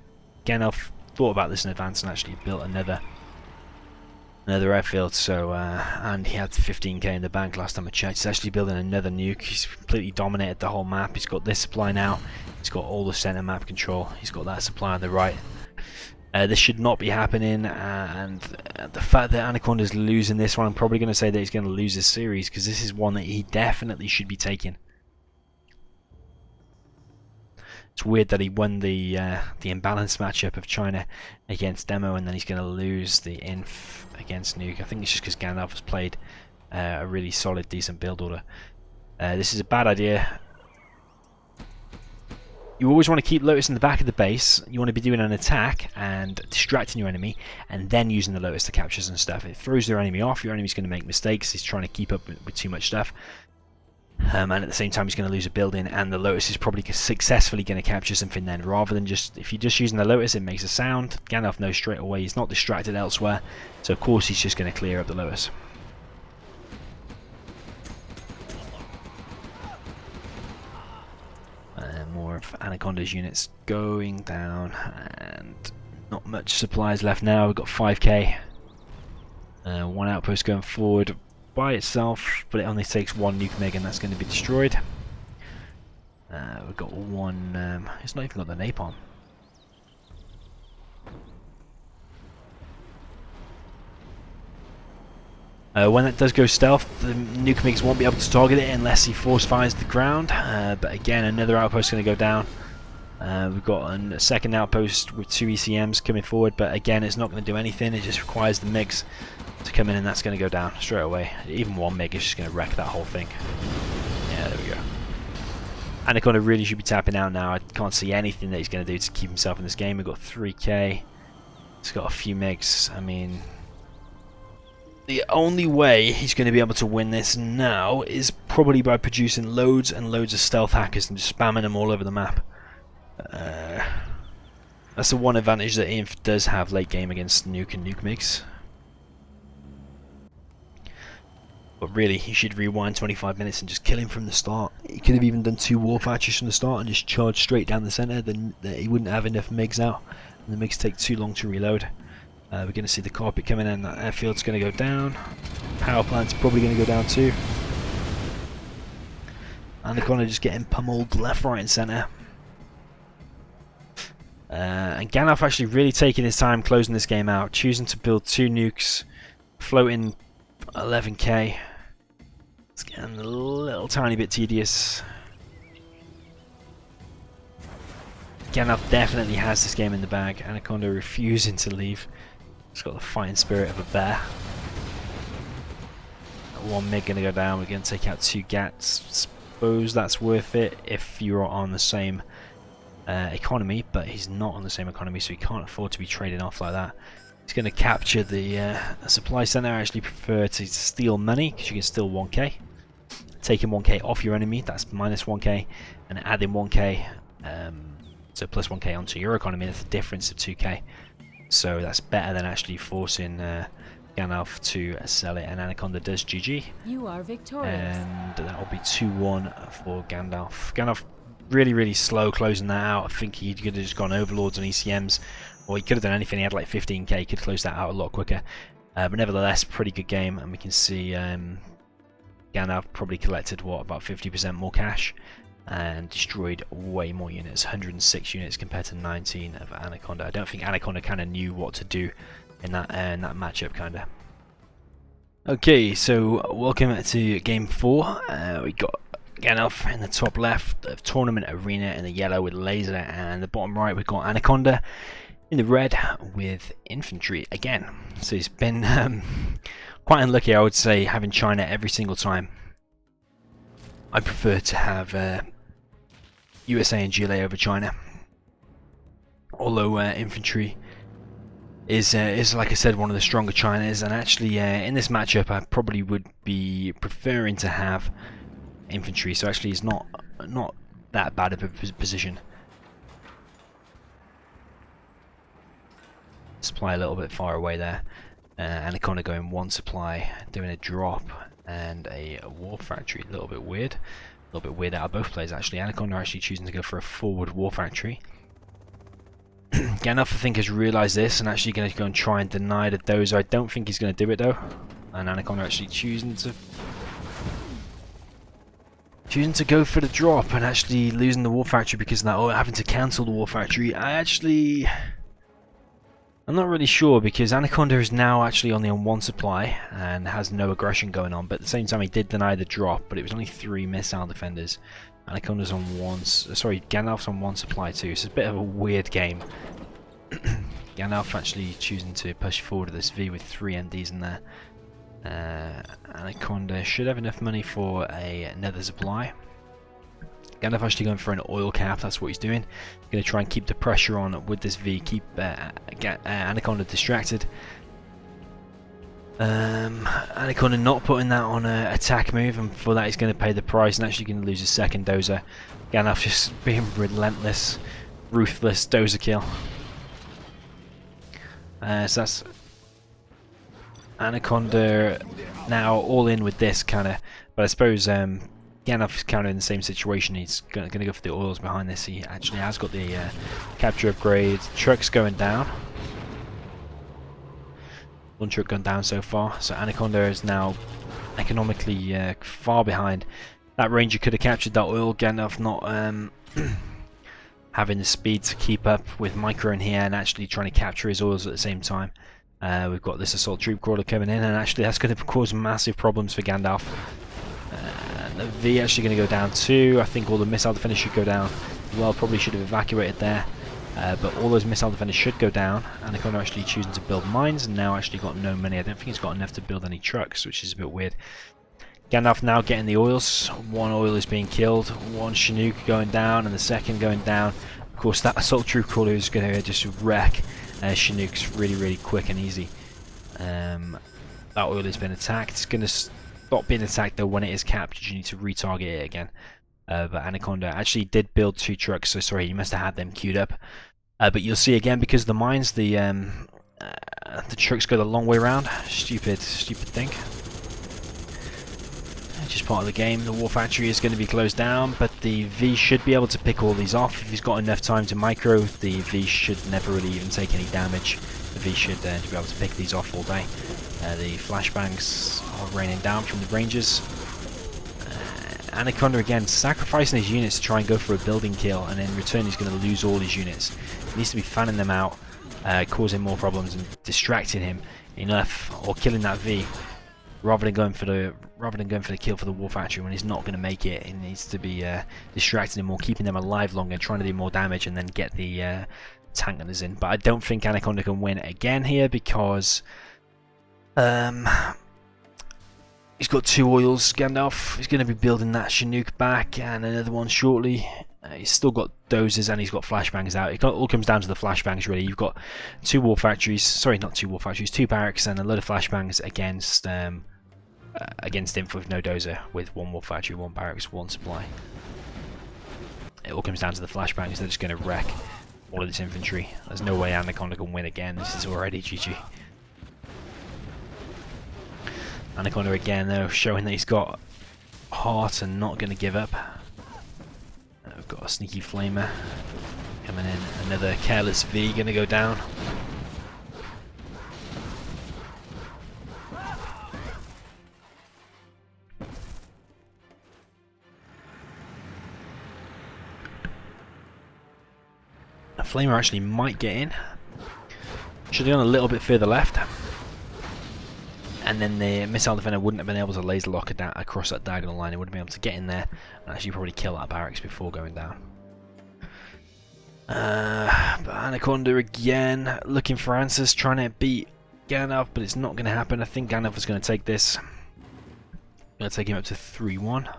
Gandalf thought about this in advance and actually built another airfield, so and he had 15k in the bank last time I checked. He's actually building another nuke. He's completely dominated the whole map. He's got this supply now. He's got all the center map control. He's got that supply on the right. This should not be happening, and the fact that Anaconda's losing this one, I'm probably going to say that he's going to lose this series, because this is one that he definitely should be taking. It's weird that he won the imbalanced matchup of China against Demo, and then he's going to lose the Inf against Nuke. I think it's just because Gandalf has played a really solid, decent build order. This is a bad idea. You always want to keep Lotus in the back of the base. You want to be doing an attack and distracting your enemy, and then using the Lotus to capture some stuff. It throws your enemy off. Your enemy's going to make mistakes. He's trying to keep up with too much stuff. And at the same time he's going to lose a building, and the Lotus is probably successfully going to capture something then, rather than just, if you're just using the Lotus, it makes a sound. Gandalf knows straight away he's not distracted elsewhere, so of course he's just going to clear up the Lotus. More of Anaconda's units going down, and not much supplies left now. We've got 5k. One outpost going forward by itself, but it only takes one nuke meg and that's going to be destroyed. We've got one, it's not even got the napalm. When that does go stealth, the nuke mix won't be able to target it unless he force fires the ground, but again another outpost is going to go down. We've got a second outpost with 2 ECMs coming forward, but again it's not going to do anything. It just requires the MiGs to come in, and that's going to go down straight away. Even one MiG is just going to wreck that whole thing. Yeah, there we go. Anaconda really should be tapping out now. I can't see anything that he's going to do to keep himself in this game. We've got 3k. He's got a few MiGs. I mean, the only way he's going to be able to win this now is probably by producing loads and loads of stealth hackers and just spamming them all over the map. That's the one advantage that Inf does have late game against Nuke and Nuke MiGs. But really, he should rewind 25 minutes and just kill him from the start. He could have even done 2 war factories from the start and just charged straight down the centre. Then he wouldn't have enough MiGs out, and the MiGs take too long to reload. We're going to see the carpet coming in. That airfield's going to go down. Power plant's probably going to go down too. Anaconda just getting pummeled left, right, and centre. And Gandalf actually really taking his time closing this game out, choosing to build 2 nukes, floating 11k. It's getting a little tiny bit tedious. Gandalf definitely has this game in the bag. Anaconda refusing to leave. He's got the fighting spirit of a bear. One MiG gonna go down. We're gonna take out 2 Gats. Suppose that's worth it if you're on the same economy, but he's not on the same economy, so he can't afford to be trading off like that. He's going to capture the supply center. I actually prefer to steal money, because you can steal 1k. Taking 1k off your enemy, that's minus 1k, and adding 1k, so plus 1k onto your economy, that's a difference of 2k. So that's better than actually forcing Gandalf to sell it, and Anaconda does GG. You are victorious. And that will be 2-1 for Gandalf. Gandalf really slow closing that out. I think he could have just gone Overlords and ECMs, or he could have done anything. He had like 15k, could close that out a lot quicker. But nevertheless, pretty good game, and we can see Gandalf probably collected, what, about 50% more cash, and destroyed way more units, 106 units compared to 19 of Anaconda. I don't think Anaconda kind of knew what to do in that matchup, kind of. Okay, so welcome to game 4. We got Gandalf in the top left of Tournament Arena in the yellow with laser, and the bottom right we've got Anaconda in the red with infantry again. So he's been quite unlucky, I would say, having China every single time. I prefer to have USA and GLA over China, although infantry is like I said, one of the stronger Chinas, and actually in this matchup I probably would be preferring to have infantry, so actually it's not that bad of a position. Supply a little bit far away there. Anaconda going 1 supply, doing a drop and a war factory. A little bit weird out of both players actually. Anaconda actually choosing to go for a forward war factory. Gandalf, I think, has realised this and actually going to go and try and deny the dozer. I don't think he's going to do it though. And Anaconda actually choosing to go for the drop and actually losing the war factory because of that, or having to cancel the war factory. I'm not really sure, because Anaconda is now actually only on 1 supply and has no aggression going on, but at the same time he did deny the drop, but it was only 3 missile defenders. Anaconda's on Gandalf's on 1 supply too, so it's a bit of a weird game. Gandalf actually choosing to push forward this V with 3 NDs in there. Anaconda should have enough money for another supply. Gandalf actually going for an oil cap, that's what he's doing. Going to try and keep the pressure on with this V, keep Anaconda distracted. Anaconda not putting that on an attack move, and for that he's going to pay the price and actually going to lose his second dozer. Gandalf just being relentless, ruthless dozer kill. So that's Anaconda now all in with this kind of, but I suppose Gandalf is kind of in the same situation. He's going to go for the oils behind this. He actually has got the capture upgrade. Truck's going down. 1 truck gone down so far. So Anaconda is now economically far behind. That Ranger could have captured that oil. Gandalf not having the speed to keep up with Micro in here and actually trying to capture his oils at the same time. We've got this assault troop crawler coming in, and actually that's going to cause massive problems for Gandalf. The V actually going to go down too. I think all the missile defenders should go down. Well, probably should have evacuated there, but all those missile defenders should go down. Anaconda actually choosing to build mines, and now actually got no money. I don't think he's got enough to build any trucks, which is a bit weird. Gandalf now getting the oils. 1 oil is being killed, 1 Chinook going down, and the second going down. Of course, that assault troop crawler is going to just wreck Chinooks really quick and easy. That oil has been attacked. It's going to stop being attacked though when it is captured. You need to retarget it again. But Anaconda actually did build 2 trucks, so sorry, he must have had them queued up. But you'll see again, because of the mines, the trucks go the long way around. Stupid thing. Just part of the game. The war factory is going to be closed down, but the V should be able to pick all these off. If he's got enough time to micro, the V should never really even take any damage. The V should be able to pick these off all day. The flashbangs are raining down from the Rangers. Anaconda again sacrificing his units to try and go for a building kill, and in return he's going to lose all his units. He needs to be fanning them out, causing more problems and distracting him enough, or killing that V, rather than going for the kill for the war factory when he's not going to make it. He needs to be distracting them or keeping them alive longer, trying to do more damage, and then get the tank gunners in. But I don't think Anaconda can win again here, because he's got 2 oils. Gandalf is going to be building that Chinook back and another one shortly. He's still got dozers and he's got flashbangs out. It all comes down to the flashbangs really. You've got 2 war factories, sorry, not 2 war factories, 2 barracks and a load of flashbangs against him with no dozer, with 1 war factory, 1 barracks, 1 supply. It all comes down to the flashbangs. They're just going to wreck all of this infantry. There's no way Anaconda can win again. This is already GG. Anaconda again though, showing that he's got heart and not going to give up. We've got a sneaky flamer coming in. Another careless V going to go down. A flamer actually might get in. Should have gone a little bit further left. And then the missile defender wouldn't have been able to laser lock it down across that diagonal line. It would have been able to get in there and actually probably kill that barracks before going down. But Anaconda again, looking for answers, trying to beat Gandalf, but it's not going to happen. I think Gandalf is going to take this. Going to take him up to 3-1.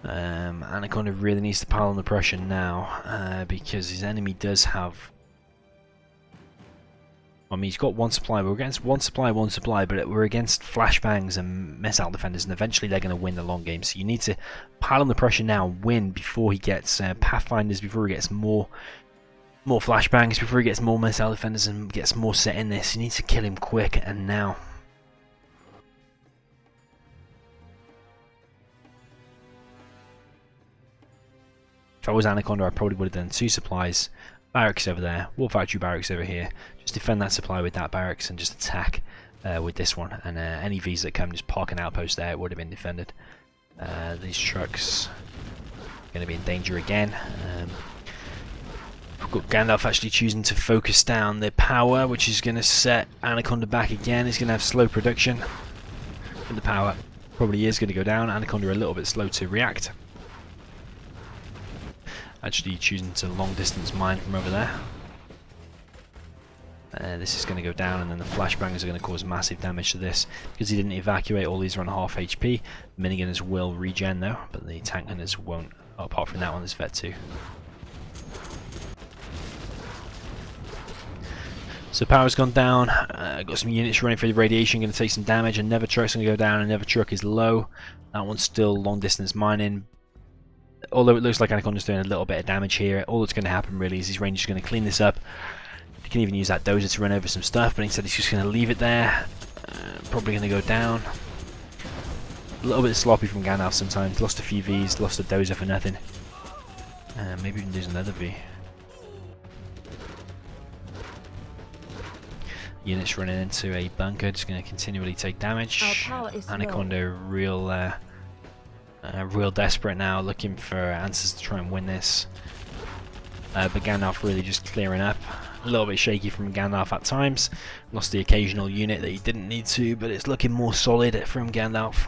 Anaconda really needs to pile on the pressure now, because his enemy does have... I mean, he's got one supply. We're against one supply, but we're against flashbangs and missile defenders, and eventually they're going to win the long game. So you need to pile on the pressure now, win before he gets pathfinders, before he gets more flashbangs, before he gets more missile defenders and gets more set in this. You need to kill him quick and now. If I was Anaconda, I probably would have done 2 supplies, barracks over there, war factory barracks over here. Just defend that supply with that barracks and just attack with this one. And any Vs that come, just park an outpost there. It would have been defended. These trucks are going to be in danger again. We've got Gandalf actually choosing to focus down the power, which is going to set Anaconda back again. He's going to have slow production. And the power probably is going to go down. Anaconda a little bit slow to react. Actually choosing to long distance mine from over there. This is going to go down, and then the flashbangs are going to cause massive damage to this because he didn't evacuate. All these are on half HP. Minigunners will regen though, but the tank gunners won't. Oh, apart from that one, there's Vet 2. So power's gone down. Got some units running for the radiation, going to take some damage. Another truck's going to go down. Another truck is low. That one's still long distance mining. Although it looks like Anaconda's doing a little bit of damage here, all that's going to happen really is his range is going to clean this up. He can even use that dozer to run over some stuff, but instead he's just going to leave it there. Probably going to go down. A little bit sloppy from Gandalf sometimes. Lost a few Vs, lost a dozer for nothing. Maybe even lose another V. Units running into a bunker, just going to continually take damage. Anaconda real desperate now, looking for answers to try and win this. But Gandalf really just clearing up. A little bit shaky from Gandalf at times. Lost the occasional unit that he didn't need to, but it's looking more solid from Gandalf.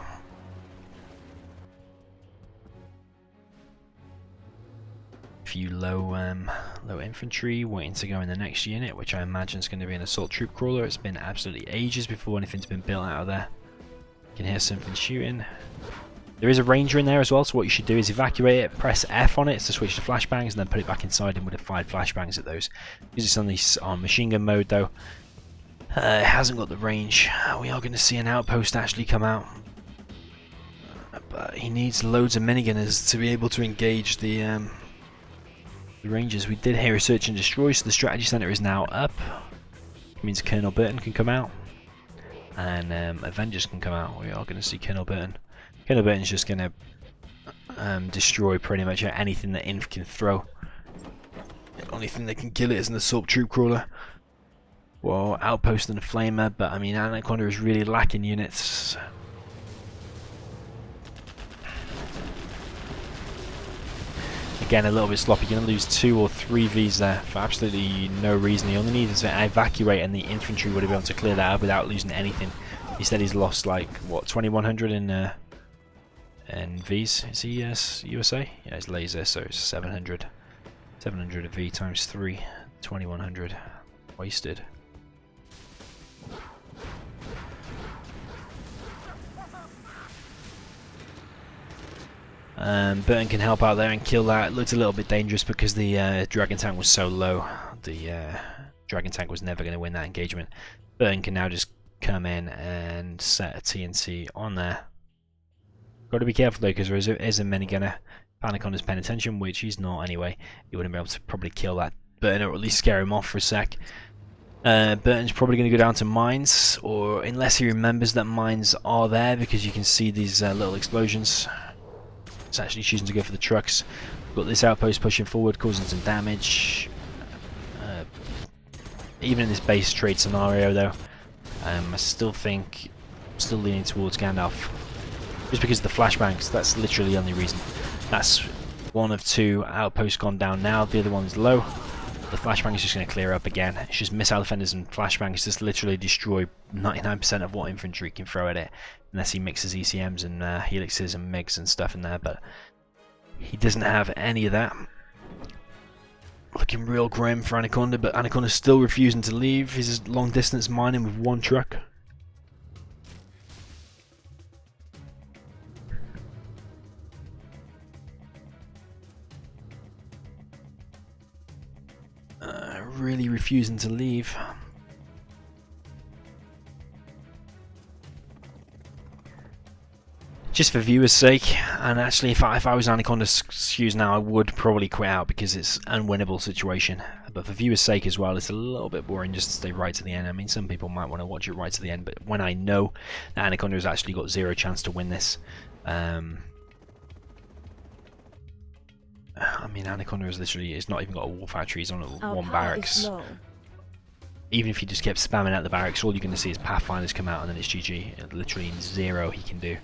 A few low infantry waiting to go in the next unit, which I imagine is going to be an assault troop crawler. It's been absolutely ages before anything's been built out of there. You can hear something shooting. There is a ranger in there as well, so what you should do is evacuate it, press F on it to switch to flashbangs, and then put it back inside and would have fired flashbangs at those. Because it's on machine gun mode though, it hasn't got the range. We are going to see an outpost actually come out. But he needs loads of minigunners to be able to engage the rangers. We did hear a search and destroy, so the strategy center is now up. It means Colonel Burton can come out. And Avengers can come out. We are going to see Colonel Burton. Colonel Burton's just going to destroy pretty much anything that Inf can throw. The only thing that can kill it is an assault troop crawler. Well, outpost and a flamer, but I mean Anaconda is really lacking units. Again, a little bit sloppy. You're going to lose 2 or 3 Vs there for absolutely no reason. He only needed to evacuate and the infantry would have been able to clear that up without losing anything. Instead he's lost like, what, 2100 in Vs? Is he USA? Yeah, it's laser, so it's 700. 700 a V times 3. 2100. Wasted. Burton can help out there and kill that. It looked a little bit dangerous because the dragon tank was so low. The dragon tank was never going to win that engagement. Burton can now just come in and set a TNC on there. Got to be careful though, because there is a minigunner. Anaconda's paying attention, which he's not anyway. He wouldn't be able to probably kill that Burton, or at least scare him off for a sec. Burton's probably going to go down to mines, or unless he remembers that mines are there, because you can see these little explosions. It's actually choosing to go for the trucks. We've got this outpost pushing forward, causing some damage. Even in this base trade scenario, though, I still think I'm still leaning towards Gandalf, just because of the flashbangs. That's literally the only reason. That's one of two outposts gone down now. The other one's low. The flashbang is just going to clear up again. It's just missile defenders and flashbangs just literally destroy 99% of what infantry can throw at it, unless he mixes ECMs and helixes and MiGs and stuff in there. But he doesn't have any of that. Looking real grim for Anaconda, but Anaconda's still refusing to leave. He's long distance mining with one truck. Really refusing to leave. Just for viewers' sake, and actually if I was Anaconda's shoes now, I would probably quit out because it's an unwinnable situation. But for viewers' sake as well, it's a little bit boring just to stay right to the end. I mean, some people might want to watch it right to the end, but when I know that Anaconda has actually got zero chance to win this, I mean, Anaconda is literally, it's not even got a war factory, he's on one barracks. Even if he just kept spamming out the barracks, all you're going to see is Pathfinders come out and then it's GG. Literally zero he can do.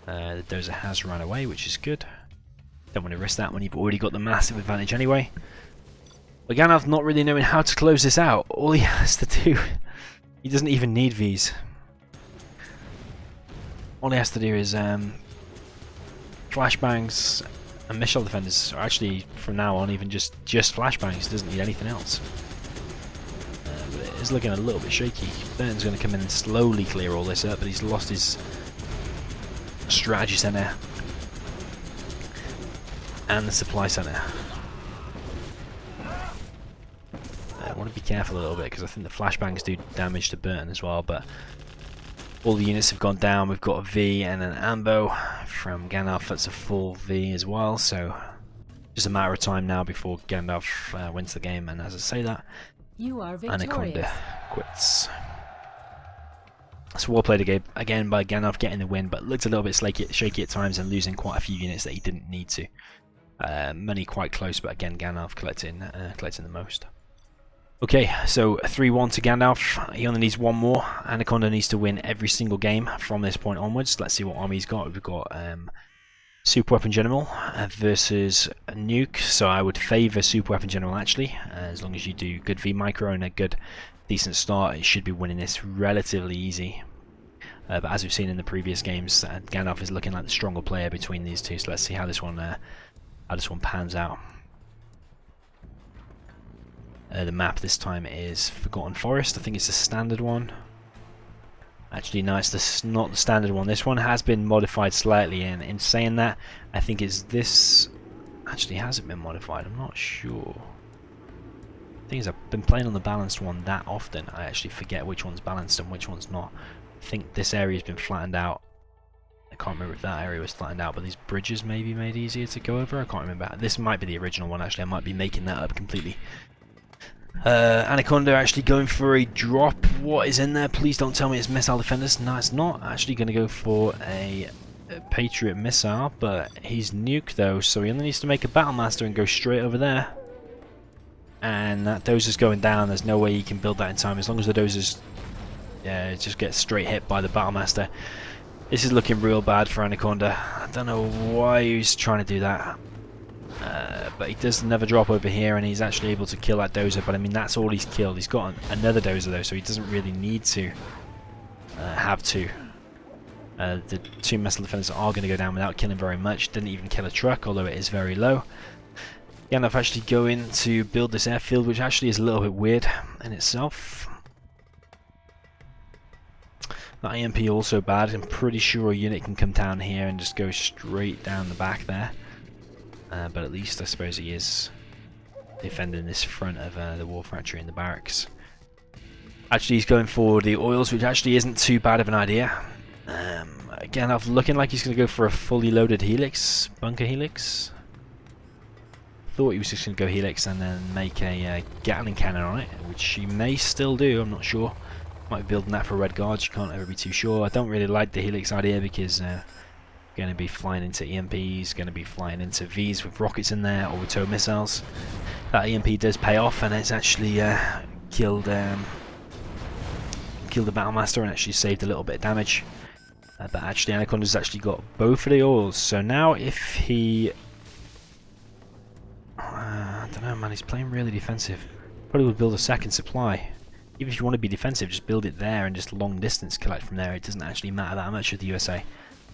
The dozer has run away, which is good. Don't want to risk that when you've already got the massive advantage anyway. But Gandalf not really knowing how to close this out. All he has to do, he doesn't even need Vs. All he has to do is flashbangs and missile defenders, or actually from now on even just flashbangs. Doesn't need anything else. But it is looking a little bit shaky. Burton's going to come in and slowly clear all this up, but he's lost his strategy center and the supply center. I want to be careful a little bit because I think the flashbangs do damage to Burton as well, but all the units have gone down. We've got a V and an Ambo from Gandalf. That's a full V as well, so just a matter of time now before Gandalf wins the game. And as I say that, You are Anaconda quits. So well played again by Gandalf getting the win, but looked a little bit shaky at times and losing quite a few units that he didn't need to. Many quite close, but again Gandalf collecting the most. Okay, so a 3-1 to Gandalf. He only needs one more. Anaconda needs to win every single game from this point onwards. Let's see what army he's got. We've got Super Weapon General versus Nuke, so I would favour Super Weapon General actually. As long as you do good V micro and a good decent start, it should be winning this relatively easy. But as we've seen in the previous games, Gandalf is looking like the stronger player between these two. So let's see how this one pans out. The map this time is Forgotten Forest. I think it's a standard one. Actually, no, it's not the standard one. This one has been modified slightly, and in saying that, I think it's this. Actually, hasn't been modified. I'm not sure. The thing is, I've been playing on the balanced one that often, I actually forget which one's balanced and which one's not. I think this area's been flattened out. I can't remember if that area was flattened out, but these bridges may be made easier to go over. I can't remember. This might be the original one, actually. I might be making that up completely. Anaconda actually going for a drop. What is in there? Please don't tell me it's missile defenders. No, it's not. Actually going to go for a Patriot missile, but he's nuke though, so he only needs to make a Battlemaster and go straight over there. And that dozer's going down. There's no way he can build that in time as long as the dozers just get straight hit by the Battlemaster. This is looking real bad for Anaconda. I don't know why he's trying to do that. But he does another drop over here and he's actually able to kill that dozer, but I mean that's all he's killed. He's got another dozer though, so he doesn't really need to have two. The two missile defenders are going to go down without killing very much. Didn't even kill a truck, although it is very low. Gandalf actually going to build this airfield, which actually is a little bit weird in itself. The EMP also bad. I'm pretty sure a unit can come down here and just go straight down the back there. But at least I suppose he is defending this front of the war factory in the barracks. Actually he's going for the oils, which actually isn't too bad of an idea. Again, I'm looking like he's going to go for a fully loaded helix, bunker helix. thought he was just going to go Helix and then make a Gatling cannon on it, which he may still do, I'm not sure. Might be building that for Red Guards, you can't ever be too sure. I don't really like the Helix idea because going to be flying into EMPs, going to be flying into Vs with rockets in there or with tow missiles. That EMP does pay off, and it's actually killed the Battlemaster and actually saved a little bit of damage. But actually Anaconda's actually got both of the oils, so now if he... I don't know, man, he's playing really defensive. Probably would build a second supply. Even if you want to be defensive, just build it there and just long distance collect from there. It doesn't actually matter that much with the USA.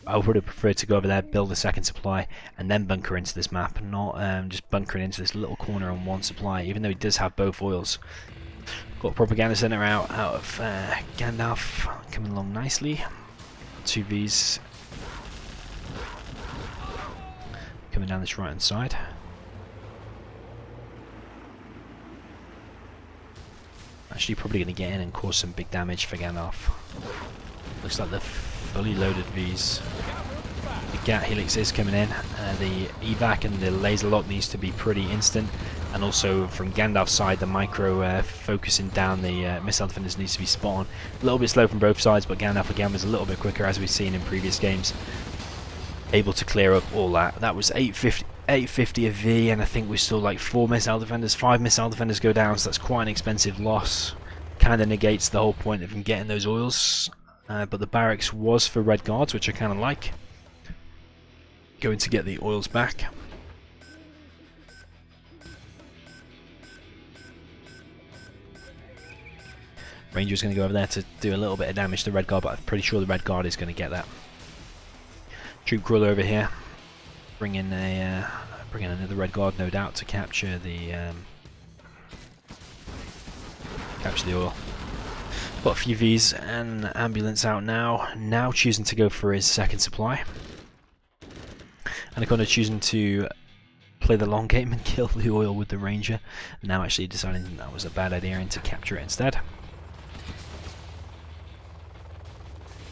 I would have preferred to go over there, build a second supply, and then bunker into this map, not just bunkering into this little corner on one supply, even though he does have both oils. Got a propaganda center out of Gandalf, coming along nicely. 2 Vs coming down this right hand side. Actually probably going to get in and cause some big damage for Gandalf. Looks like the fully loaded Vs. The Gat Helix is coming in. The evac and the laser lock needs to be pretty instant, and also from Gandalf's side the micro focusing down the missile defenders needs to be spot on. A little bit slow from both sides, but Gandalf again was a little bit quicker, as we've seen in previous games. Able to clear up all that. That was 850 a V, and I think we still like 4 missile defenders, 5 missile defenders go down, so that's quite an expensive loss. Kind of negates the whole point of him getting those oils. But the barracks was for Red Guards, which I kind of like. Going to get the oils back. Ranger's going to go over there to do a little bit of damage to the Red Guard, but I'm pretty sure the Red Guard is going to get that. Troop crawler over here, bring in another Red Guard, no doubt, to capture the oil. Got a few Vs and an ambulance out now. Now choosing to go for his second supply. Anaconda choosing to play the long game and kill the oil with the Ranger. Now actually deciding that was a bad idea and to capture it instead.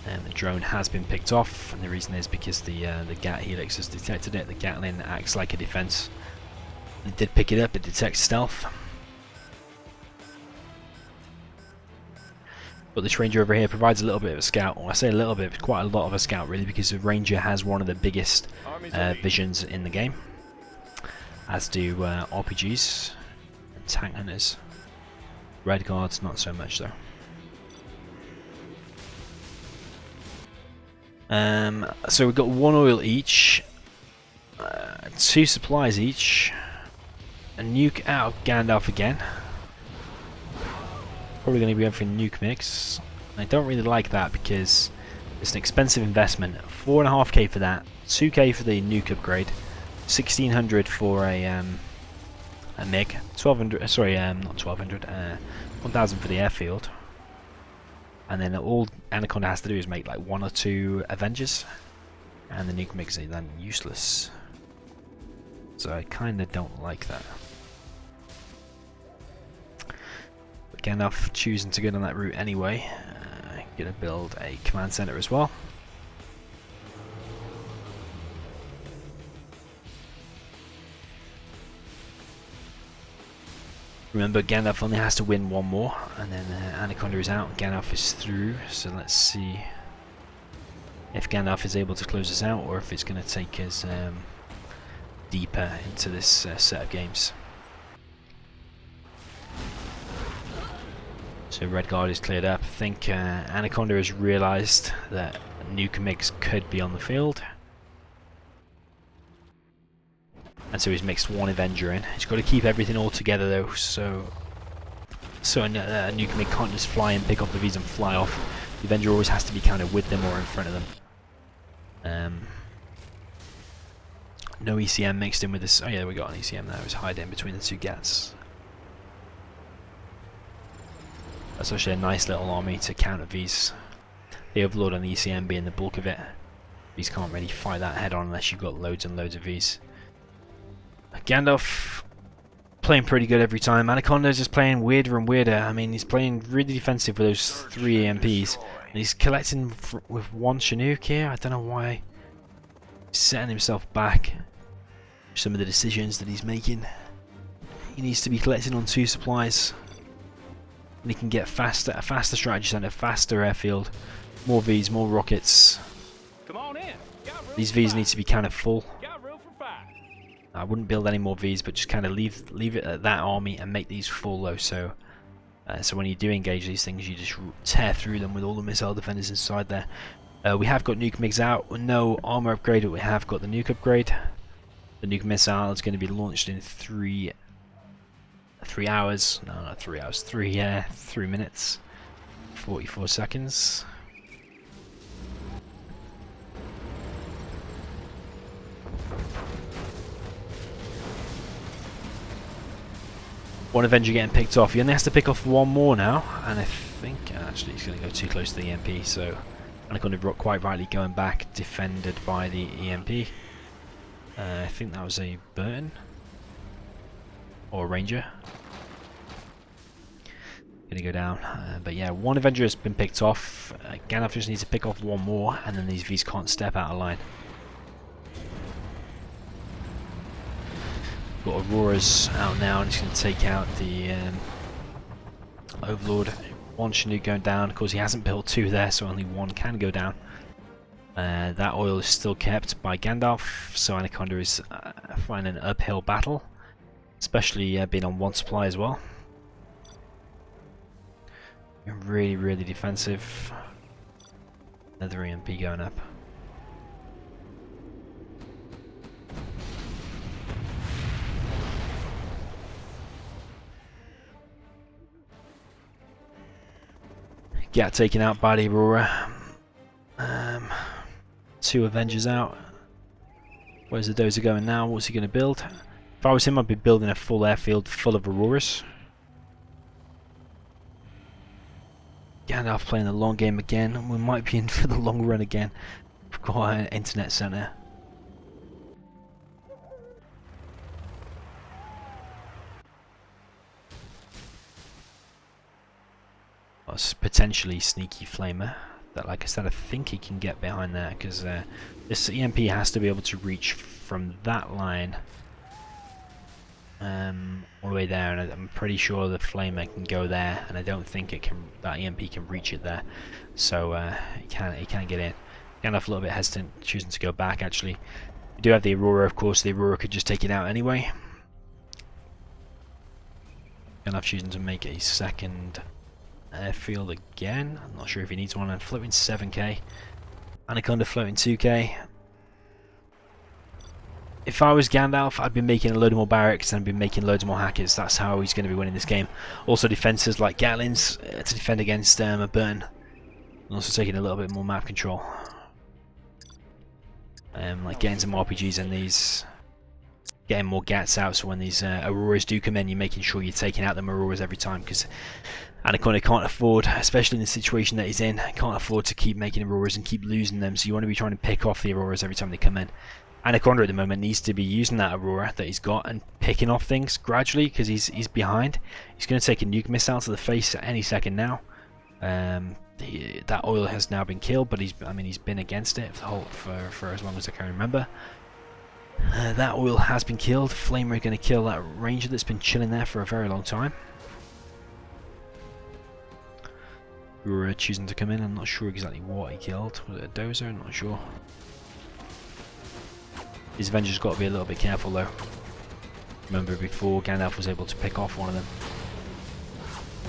And the drone has been picked off, and the reason is because the Gat Helix has detected it. The Gatling acts like a defense. It did pick it up, it detects stealth. But this Ranger over here provides a little bit of a scout, or I say a little bit, quite a lot of a scout really, because the Ranger has one of the biggest visions in the game, as do RPGs and tank hunters. Red Guards not so much though. So we've got 1 oil each, 2 supplies each, a nuke out of Gandalf again. Probably going to be going for a nuke mix. I don't really like that because it's an expensive investment. 4.5k for that, 2k for the nuke upgrade, 1600 for a MiG, 1200. Sorry, not 1200. 1000 for the airfield. And then all Anaconda has to do is make like 1 or 2 Avengers, and the nuke mix is then useless. So I kind of don't like that. But Gandalf choosing to go down that route anyway. Gonna build a command center as well. Remember, Gandalf only has to win 1 more, and then Anaconda is out, Gandalf is through, so let's see if Gandalf is able to close us out, or if it's going to take us deeper into this set of games. So Red Guard is cleared up. I think Anaconda has realised that nuke mix could be on the field. And so he's mixed 1 Avenger in. He's got to keep everything all together though, so a nuke mix can't just fly and pick up the Vs and fly off. The Avenger always has to be kind of with them or in front of them. No ECM mixed in with this. Oh yeah, we got an ECM there. It's hiding in between the 2 Gats. That's actually a nice little army to counter Vs. The Overlord and the ECM being the bulk of it. Vs can't really fight that head on unless you've got loads and loads of Vs. Gandalf playing pretty good every time. Anaconda is just playing weirder and weirder. I mean, he's playing really defensive with those 3 EMPs. And he's collecting with 1 Chinook here. I don't know why. He's setting himself back. some of the decisions that he's making. He needs to be collecting on 2 supplies. And he can get a faster strategy center, faster airfield, more Vs, more rockets. Come on in. These Vs need to be kind of full. Got room for 5. I wouldn't build any more Vs, but just kind of leave it at that army and make these full though. So when you do engage these things, you just tear through them with all the missile defenders inside there. We have got nuke MiGs out, no armor upgrade, but we have got the nuke upgrade. The nuke missile is going to be launched in 3 hours. No, not 3 hours. 3 minutes, 44 seconds. One Avenger getting picked off. He only has to pick off 1 more now, and I think actually he's going to go too close to the EMP. So Anaconda quite rightly going back, defended by the EMP. I think that was a Burton or a Ranger. Gonna go down, but yeah, 1 Avenger has been picked off. Gandalf just needs to pick off 1 more, and then these Vs can't step out of line. Got Auroras out now, and he's going to take out the Overlord. 1 Chinook going down. Of course, he hasn't built 2 there, so only 1 can go down. That oil is still kept by Gandalf, so Anaconda is finding an uphill battle, especially being on 1 supply as well. Really, really defensive. Another EMP going up. Get taken out by the Aurora. 2 Avengers out. Where's the Dozer going now? What's he going to build? If I was him, I'd be building a full airfield full of Auroras. Gandalf playing the long game again. We might be in for the long run again. We've got an internet center. That's potentially sneaky flamer. That, like I said, I think he can get behind there because this EMP has to be able to reach from that line all the way there, and I'm pretty sure the flamer can go there, and I don't think it can. That EMP can reach it there, so it can get in. Gandalf a little bit hesitant, choosing to go back. Actually, we do have the Aurora, of course. The Aurora could just take it out anyway. Gandalf choosing to make a second airfield again. I'm not sure if he needs one. I'm floating 7k. Anaconda floating 2k. If I was Gandalf, I'd be making a load of more barracks and I'd be making loads more hackers. That's how he's going to be winning this game. Also defences like Gatlins to defend against a Burn. And also taking a little bit more map control. Like getting some RPGs in these. Getting more Gats out, so when these Auroras do come in, you're making sure you're taking out them Auroras every time, because Anaconda can't afford, especially in the situation that he's in, can't afford to keep making Auroras and keep losing them, so you want to be trying to pick off the Auroras every time they come in. Anaconda at the moment needs to be using that Aurora that he's got and picking off things gradually, because he's behind. He's going to take a nuke missile to the face at any second now. That oil has now been killed, but he's been against it for as long as I can remember. That oil has been killed. Flamer are going to kill that ranger that's been chilling there for a very long time. We're choosing to come in. I'm not sure exactly what he killed. Was it a dozer? I'm not sure. These Avengers got to be a little bit careful though. Remember before, Gandalf was able to pick off one of them.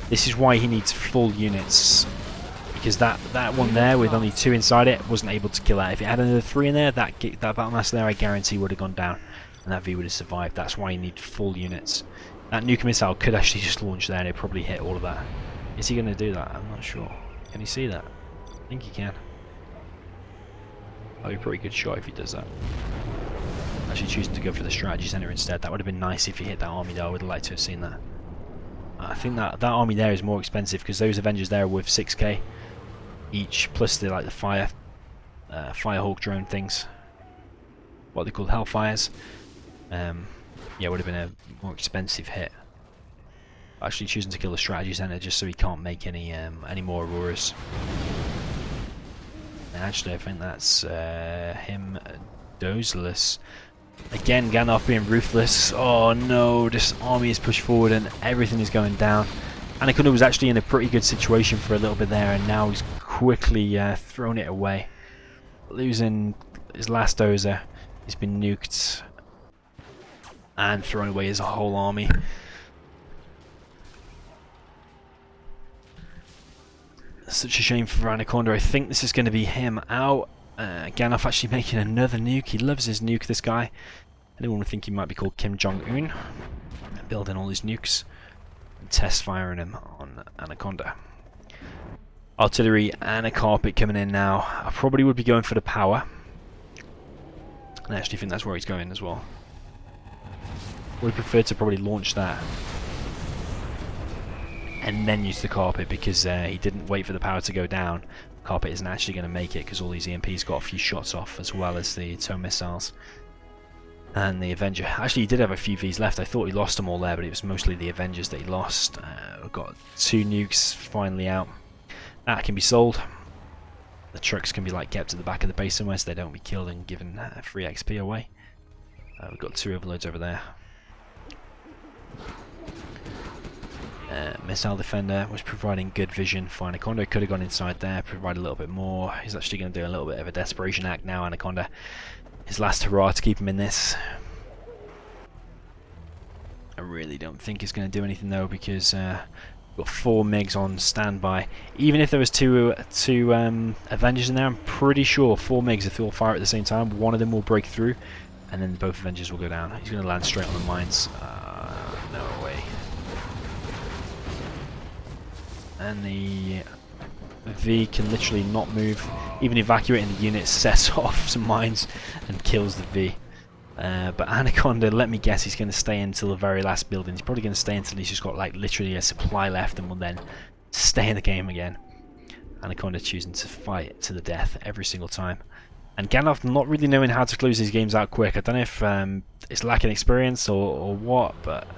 This is why he needs full units. Because that one there with only 2 inside it wasn't able to kill that. If it had another 3 in there, that Battlemaster there I guarantee would have gone down. And that V would have survived. That's why you need full units. That nuke missile could actually just launch there and it probably hit all of that. Is he going to do that? I'm not sure. Can he see that? I think he can. That'd be a pretty good shot if he does that. Actually choosing to go for the strategy center instead. That would have been nice if he hit that army though. I would have liked to have seen that. I think that army there is more expensive because those Avengers there are worth 6k each, plus the Firehawk drone things. What they called Hellfires. Yeah, it would have been a more expensive hit. Actually choosing to kill the strategy center just so he can't make any more Auroras. And actually I think that's him Dozless. Again, Gandalf being ruthless. Oh no, this army is pushed forward and everything is going down. Anaconda was actually in a pretty good situation for a little bit there, and now he's quickly thrown it away. Losing his last dozer. He's been nuked and thrown away his whole army. Such a shame for Anaconda. I think this is going to be him out. Gandalf actually making another nuke. He loves his nuke, this guy. Anyone would think he might be called Kim Jong-un. Building all his nukes and test firing him on Anaconda. Artillery and a carpet coming in now. I probably would be going for the power. I actually think that's where he's going as well. Would prefer to probably launch that and then use the carpet, because he didn't wait for the power to go down. Carpet isn't actually going to make it because all these EMPs got a few shots off, as well as the tow missiles and the Avenger. Actually, he did have a few Vs left. I thought he lost them all there, but it was mostly the Avengers that he lost. We've got 2 nukes finally out. That can be sold. The trucks can be like kept at the back of the base somewhere, so they don't be killed and given free XP away. We've got 2 overloads over there. Missile Defender was providing good vision for Anaconda. Could have gone inside there, provide a little bit more. He's actually going to do a little bit of a desperation act now, Anaconda. His last hurrah to keep him in this. I really don't think he's going to do anything though, because we've got 4 MiGs on standby. Even if there was two Avengers in there, I'm pretty sure 4 MiGs, if they all fire at the same time, one of them will break through, and then both Avengers will go down. He's going to land straight on the mines. No way. And the V can literally not move. Even evacuating the unit sets off some mines and kills the V. But Anaconda, let me guess, he's going to stay until the very last building. He's probably going to stay until he's just got like literally a supply left, and will then stay in the game again. Anaconda choosing to fight to the death every single time. And Gandalf not really knowing how to close these games out quick. I don't know if it's lacking experience or what, but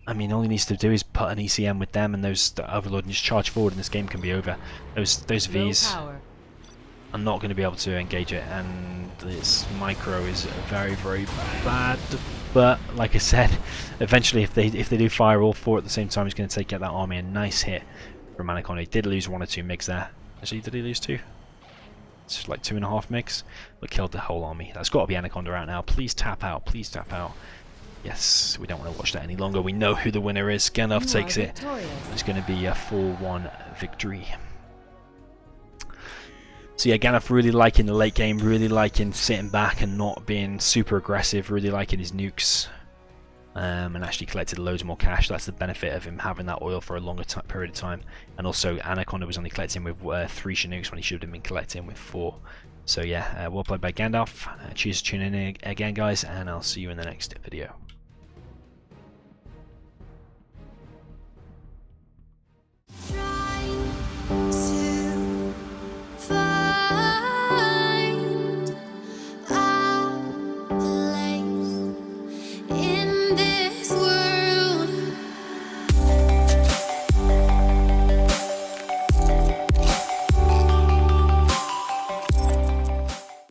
I mean, all he needs to do is put an ECM with them and those Overlord and just charge forward, and this game can be over. Those Vs are not going to be able to engage it, and this micro is very, very bad. But like I said, eventually, if they do fire all 4 at the same time, he's going to get that army a nice hit from Anaconda. He did lose 1 or 2 MiGs there. Actually, did he lose 2? It's like 2.5 MiGs, but killed the whole army. That's got to be Anaconda out now. Please tap out. Please tap out. Yes, we don't want to watch that any longer. We know who the winner is. Gandalf takes it. It's going to be a 4-1 victory. So yeah, Gandalf really liking the late game, really liking sitting back and not being super aggressive, really liking his nukes, and actually collected loads more cash. That's the benefit of him having that oil for a longer period of time. And also, Anaconda was only collecting with 3 Chinooks when he should have been collecting with 4. So yeah, well played by Gandalf. Cheers for tuning in again, guys, and I'll see you in the next video.